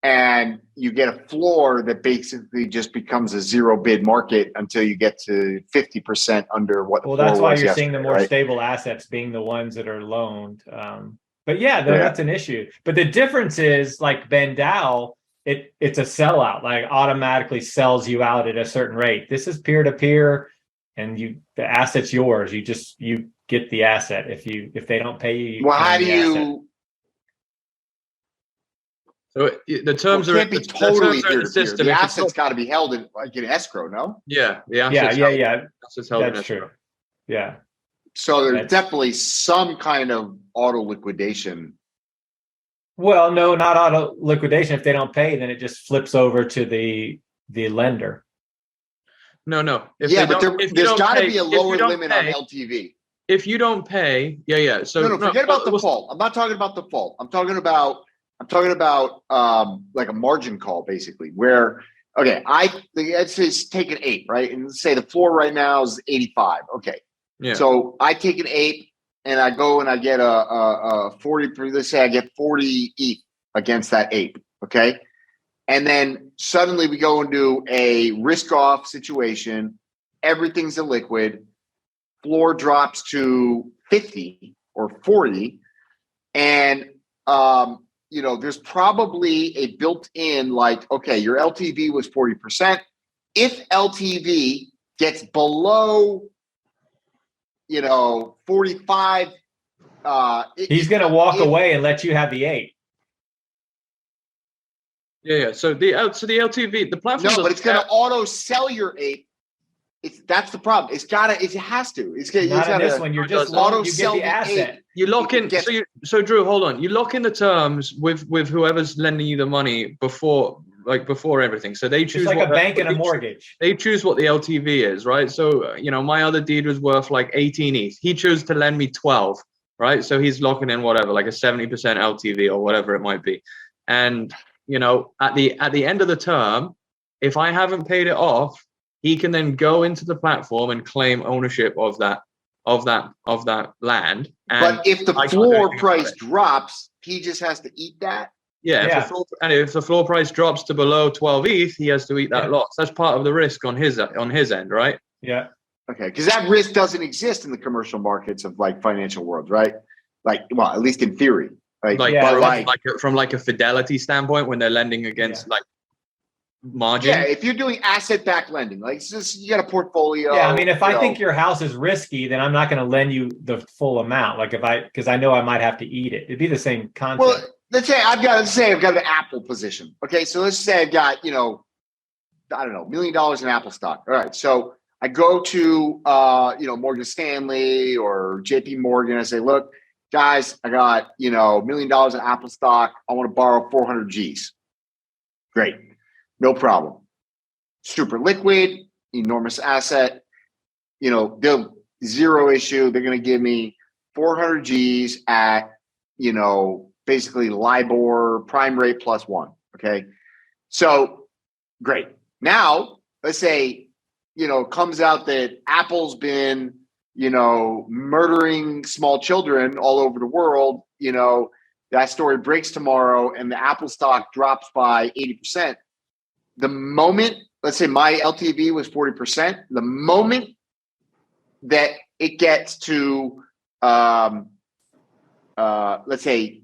and you get a floor that basically just becomes a zero bid market until you get to 50% under what. Well, that's why you're seeing the more stable assets being the ones that are loaned. But that's an issue. But the difference is, like Bandao, it's a sellout, like automatically sells you out at a certain rate. This is peer to peer, and the asset's yours. You get the asset. If they don't pay you, well, how do you? So the terms are can't be totally peer-to-peer. The asset's got to be held in escrow, no? Yeah. Yeah. That's true. Yeah. So there's definitely some kind of auto liquidation. Well, no, not auto liquidation. If they don't pay, then it just flips over to the lender. No. There's got to be a lower limit on LTV. If you don't pay, So forget about default. I'm not talking about default. I'm talking about like a margin call, basically, where, okay, let's say take an 8, right? And let's say the floor right now is 85. Okay. Yeah. So I take an 8 and I go and I get a 40, let's say I get 40 ETH against that 8. Okay. And then suddenly we go into a risk off situation. Everything's illiquid. Floor drops to 50 or 40. And, there's probably a built-in, like, okay, your LTV was 40%. If LTV gets below, 45, he's going to walk away and let you have the 8. Yeah. So the LTV, the platform. No, but it's going to auto sell your 8. That's the problem. It has to. Not in this one. You're just auto sell the asset. You lock in. So Drew, hold on. You lock in the terms with whoever's lending you the money before everything. So they choose. It's like a bank and a mortgage. They choose what the LTV is, right? So my other deed was worth like 18 ETH. He chose to lend me 12, right? So he's locking in whatever, like a 70% LTV or whatever it might be. And at the end of the term, if I haven't paid it off, he can then go into the platform and claim ownership of that land. But if the floor price drops, he just has to eat that. Yeah. If the floor price drops to below 12 ETH, he has to eat that loss. That's part of the risk on his end, right? Yeah. Okay, because that risk doesn't exist in the commercial markets of like financial world, right? Like, well, at least in theory. From a fidelity standpoint, when they're lending against like margin. Yeah, if you're doing asset-backed lending, like you got a portfolio. Yeah, I mean, if I think your house is risky, then I'm not going to lend you the full amount. Like because I know I might have to eat it. It'd be the same concept. Well, let's say I've got an Apple position. Okay, so let's say I've got I don't know, $1 million in Apple stock. All right, so I go to Morgan Stanley or JP Morgan. I say, look, guys, I got $1 million in Apple stock. I want to borrow 400 G's. Great. No problem. Super liquid, enormous asset. They'll zero issue. They're going to give me 400 G's at, basically LIBOR prime rate plus 1. Okay. So great. Now, let's say, it comes out that Apple's been, murdering small children all over the world. That story breaks tomorrow and the Apple stock drops by 80%. The moment, let's say my LTV was 40%, the moment that it gets to, let's say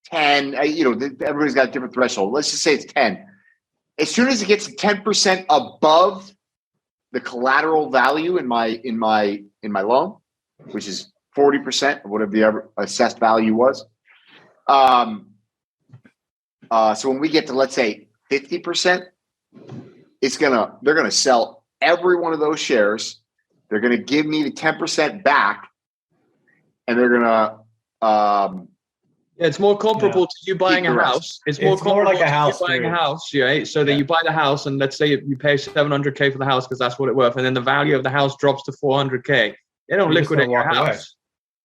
10, everybody's got a different threshold. Let's just say it's 10. As soon as it gets to 10% above the collateral value in my loan, which is 40% of whatever the assessed value was. So when we get to, let's say 50%, they're gonna sell every one of those shares. They're gonna give me the 10% back, and they're gonna it's more comparable to you buying a house. It's more like a house to you buying a house, right? So that you buy the house, and let's say you pay $700K for the house because that's what it's worth, and then the value of the house drops to $400K. They don't liquidate your house.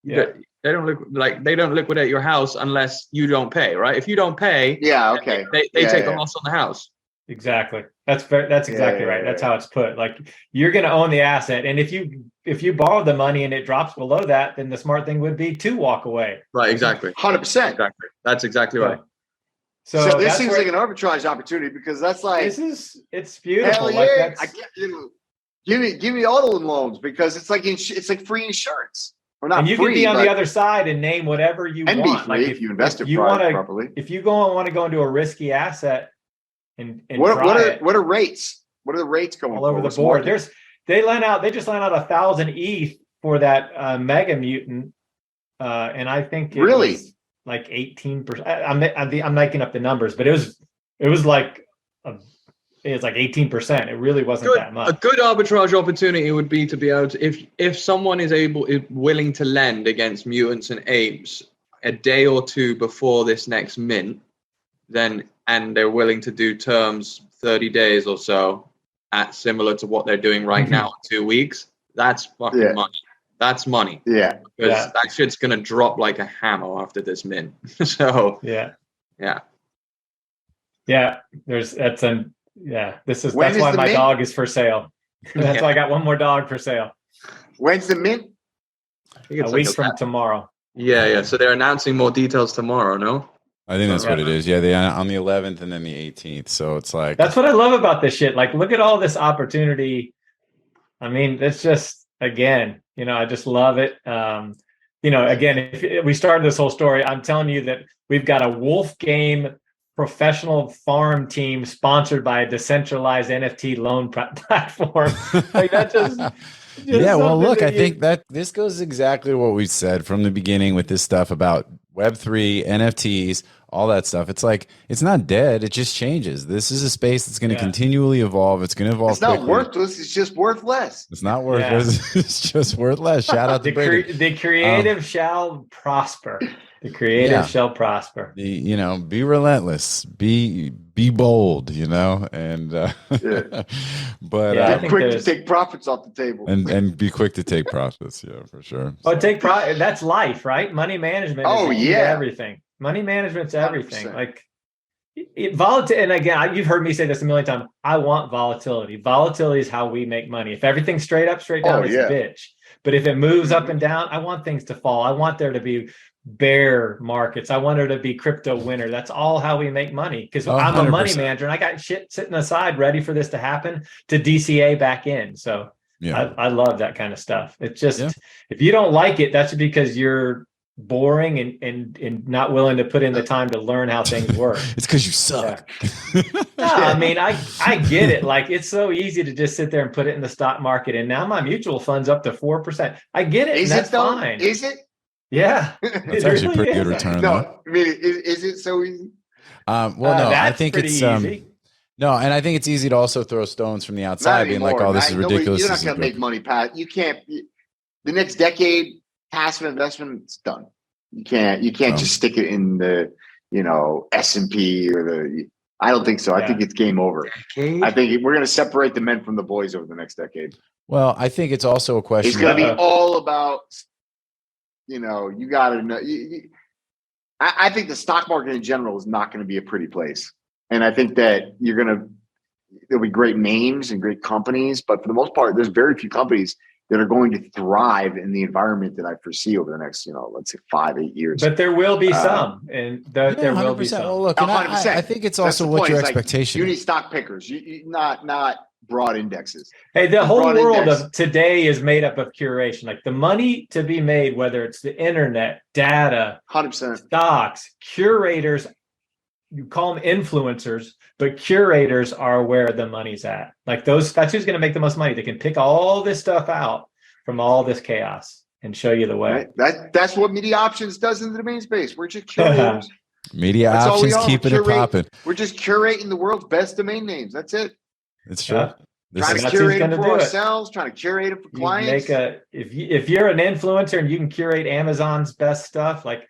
Yeah. They don't liquidate your house unless you don't pay, right? If you don't pay, they take the loss on the house. Exactly. That's exactly right. That's how it's put. Like, you're going to own the asset, and if you borrow the money and it drops below that, then the smart thing would be to walk away. Right. Exactly. 100%. Exactly. That's exactly right. So this seems like an arbitrage opportunity, because that's like, it's beautiful. Hell yeah. Give me auto loans, because it's like free insurance. Or not, and you free, can be on the other side and name whatever you want. Be free, like if you invest it properly. If you want to go into a risky asset and what are rates? What are the rates going all over the board? They just lent out 1,000 ETH for that Mega Mutant, and I think it was like 18%. I'm making up the numbers, but it was like 18%. It really wasn't that much. A good arbitrage opportunity would be to be able to, if someone is willing to lend against mutants and apes a day or two before this next mint, and they're willing to do terms 30 days or so at similar to what they're doing right now in 2 weeks, that's fucking money. That's money. Yeah. Because that shit's gonna drop like a hammer after this mint. So that's why my dog is for sale. That's why I got one more dog for sale. When's the mint? I think it's a week from tomorrow. Yeah. So they're announcing more details tomorrow, no? I think that's what it is. Yeah, they on the 11th and then the 18th. So it's like, that's what I love about this shit. Like, look at all this opportunity. I mean, it's just, again, I just love it. Again, if we started this whole story, I'm telling you that we've got a wolfgame professional farm team sponsored by a decentralized NFT loan platform. Like, that just yeah. Well, look, I think that this goes exactly what we said from the beginning with this stuff about Web3, NFTs, all that stuff. It's like, it's not dead. It just changes. This is a space that's going to continually evolve. It's going to evolve. It's not quickly. worthless. It's just worth less. It's not worthless. It's just worth less. Shout out to the creative shall prosper. The creative shall prosper. Be relentless. Be bold. And but quick to take profits off the table. And be quick to take profits. Yeah, for sure. Oh, take profit. That's life, right? Money management. Everything. Money management's everything. 100%. Like volatility. And again, you've heard me say this a million times. I want volatility. Volatility is how we make money. If everything's straight up, straight down, it's a bitch. But if it moves up and down, I want things to fall. I want there to be bear markets. I want there to be crypto winter. That's all how we make money. Because I'm a money manager and I got shit sitting aside ready for this to happen to DCA back in. So I love that kind of stuff. It's just if you don't like it, that's because you're boring and not willing to put in the time to learn how things work. It's because you suck. No, I mean, I get it. Like, it's so easy to just sit there and put it in the stock market. And now my mutual fund's up to 4%. I get it. That's fine. Is it? Yeah. It's actually a pretty good return. No, I mean, is it so easy? I think it's easy. No, and I think it's easy to also throw stones from the outside, being like, "Oh, this is ridiculous." You're not going to make money, Pat. You can't. The next decade, passive investment, it's done. You can't just stick it in the S&P or the. I don't think so. I think it's game over. I think we're going to separate the men from the boys over the next decade. Well, I think it's also a question. It's going to be all about. You got to know. I think the stock market in general is not going to be a pretty place. And I think that there'll be great names and great companies, but for the most part, there's very few companies that are going to thrive in the environment that I foresee over the next, let's say 5-8 years. But there will be some, and there will be some. Well, look, I think it's also what your expectation. You need stock pickers. You not broad indexes. Hey, the whole broad world index. of today is made up of curation. Like the money to be made, whether it's the internet, data, 100%. stocks, curators, you call them influencers, but curators are where the money's at. Like that's who's going to make the most money. They can pick all this stuff out from all this chaos and show you the way. Right? That's what MediaOptions does in the domain space. We're just curators. Media That's all we options are. keeping it popping. We're just curating the world's best domain names. That's it. It's true. Yeah. Trying to curate them for ourselves, trying to curate them for clients. If you're an influencer and you can curate Amazon's best stuff, like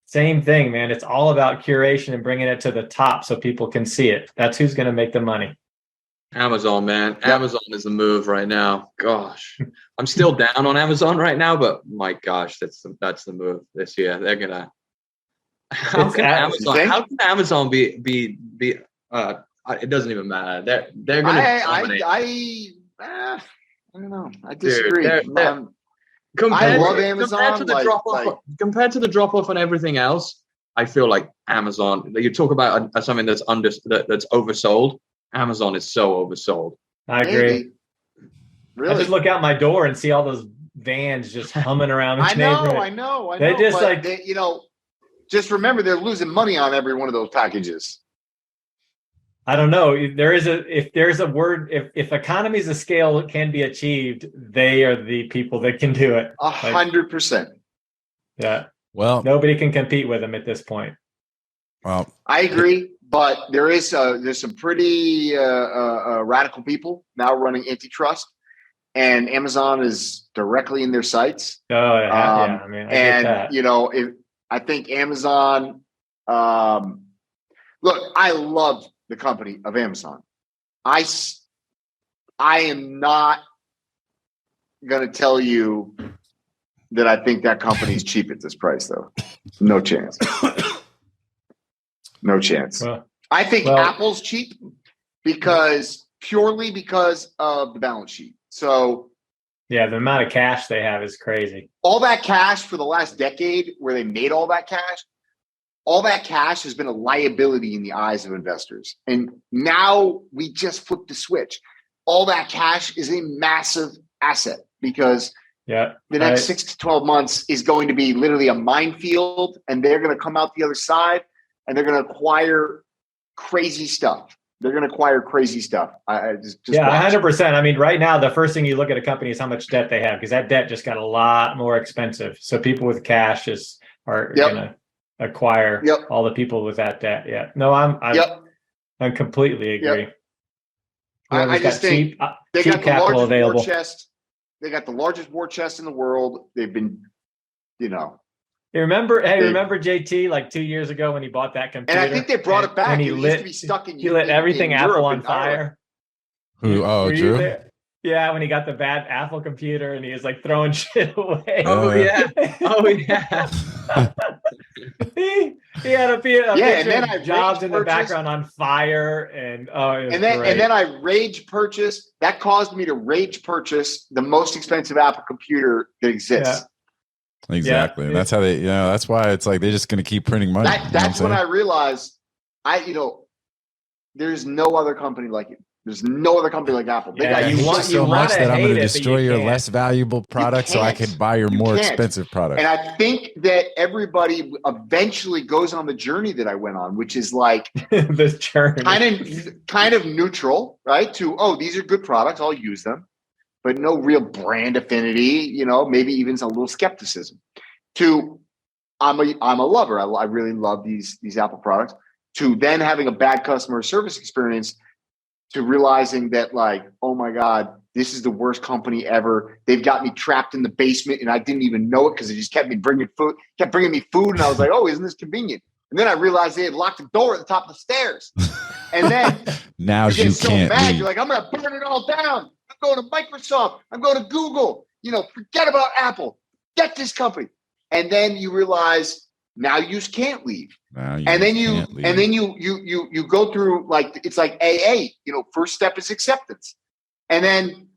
same thing, man. It's all about curation and bringing it to the top so people can see it. That's who's going to make the money. Amazon, man. Yep. Amazon is the move right now. Gosh, I'm still down on Amazon right now, but my gosh, that's the move this year. They're gonna. How can Amazon be? It doesn't even matter. They're gonna. I don't know. I disagree. I love Amazon. Compared to the drop off and everything else, I feel like Amazon. You talk about something that's oversold. Amazon is so oversold. I agree. Really? I just look out my door and see all those vans just humming around. I know. They just just remember they're losing money on every one of those packages. I don't know. If economies of scale can be achieved, they are the people that can do it. 100%. Yeah. Well, nobody can compete with them at this point. Well, I agree, but there's some pretty radical people now running antitrust, and Amazon is directly in their sites. Oh yeah, I mean, I get that. I think Amazon. Look, I love the company of Amazon. I am not going to tell you that I think that company is cheap at this price, though. No chance. No chance. I think Apple's cheap purely because of the balance sheet. So yeah, the amount of cash they have is crazy. All that cash for the last decade where they made all that cash has been a liability in the eyes of investors. And now we just flipped the switch. All that cash is a massive asset because the next 6 to 12 months is going to be literally a minefield, and they're going to come out the other side and they're going to acquire crazy stuff. They're going to acquire crazy stuff. Just 100%. I mean, right now, the first thing you look at a company is how much debt they have, because that debt just got a lot more expensive. So people with cash are going to acquire all the people with that debt. Yeah. No, I completely agree. Yep. I just think they got the largest available. War chest. They got the largest war chest in the world. They've been, remember JT like 2 years ago when he bought that computer? And I think they brought it back. And he used to be stuck in. He lit everything Apple on fire. Who? Oh, Drew. Yeah, when he got the bad Apple computer and he was like throwing shit away. Oh yeah. he had a picture of Jobs in the background on fire, and then I rage purchased. That caused me to rage purchase the most expensive Apple computer that exists. Yeah. Exactly. Yeah. That's how they. That's why it's like they're just going to keep printing money. That's when I realized, there's no other company like it. There's no other company like Apple. You want so much that I'm going to destroy your less valuable product so I can buy your more expensive product. And I think that everybody eventually goes on the journey that I went on, which is like this journey, kind of neutral, right? To these are good products, I'll use them, but no real brand affinity. Maybe even a little skepticism. To I'm a lover. I really love these Apple products. To then having a bad customer service experience. To realizing that, like, oh my God, this is the worst company ever. They've got me trapped in the basement and I didn't even know it because they just kept bringing me food. And I was like, oh, isn't this convenient? And then I realized they had locked the door at the top of the stairs. And then now you can't leave. You're like, I'm going to burn it all down. I'm going to Microsoft. I'm going to Google. Forget about Apple. Get this company. And then you realize now you just can't leave. And then you go through it's like AA, first step is acceptance. And then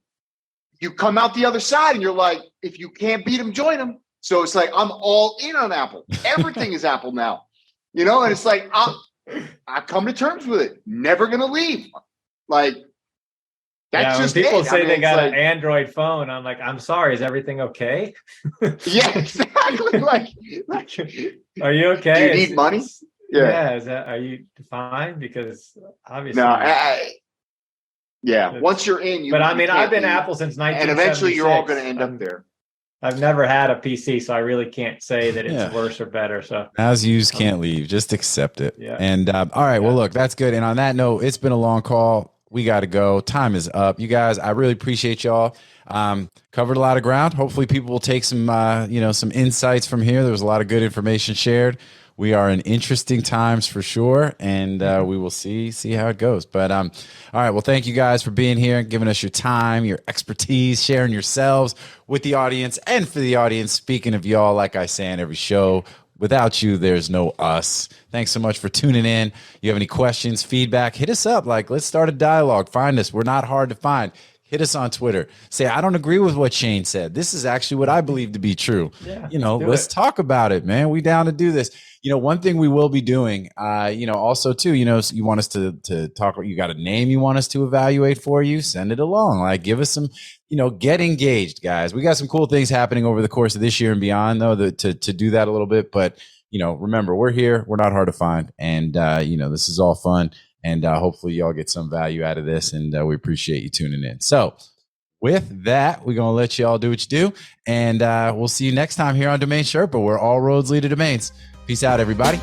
you come out the other side and you're like, if you can't beat them, join them. So it's like, I'm all in on Apple. Everything is Apple now, and it's like, I come to terms with it. Never going to leave. Like, That's when just people it. say they it's got like, an Android phone, I'm like, I'm sorry, is everything okay? yeah, exactly. like, Are you okay? do you need money? Yeah. Are you fine? Because obviously, No, once you're in, but I you mean, can't I've been leave. Apple since 1976. And eventually you're all going to end up there. I've never had a PC, so I really can't say that it's worse or better. So as used, can't leave. Just accept it. Yeah. And all right, well, look, that's good. And on that note, it's been a long call. We got to go. Time is up. You guys, I really appreciate y'all. Covered a lot of ground. Hopefully people will take some, some insights from here. There was a lot of good information shared. We are in interesting times for sure, and we will see how it goes. But all right, well, thank you guys for being here and giving us your time, your expertise, sharing yourselves with the audience. And for the audience, speaking of y'all, like I say on every show, without you, there's no us. Thanks so much for tuning in. You have any questions, feedback, hit us up. Like, let's start a dialogue. Find us. We're not hard to find. Hit us on Twitter. Say, I don't agree with what Shane said. This is actually what I believe to be true. Yeah, let's talk about it, man. We down to do this. One thing we will be doing, also too, you want us to talk, you got a name you want us to evaluate for you, send it along. Like, give us some, get engaged, guys. We got some cool things happening over the course of this year and beyond, though, to do that a little bit. But, remember, we're here. We're not hard to find. And, this is all fun. And hopefully y'all get some value out of this. And we appreciate you tuning in. So with that, we're going to let y'all do what you do. And we'll see you next time here on Domain Sherpa, where all roads lead to domains. Peace out, everybody.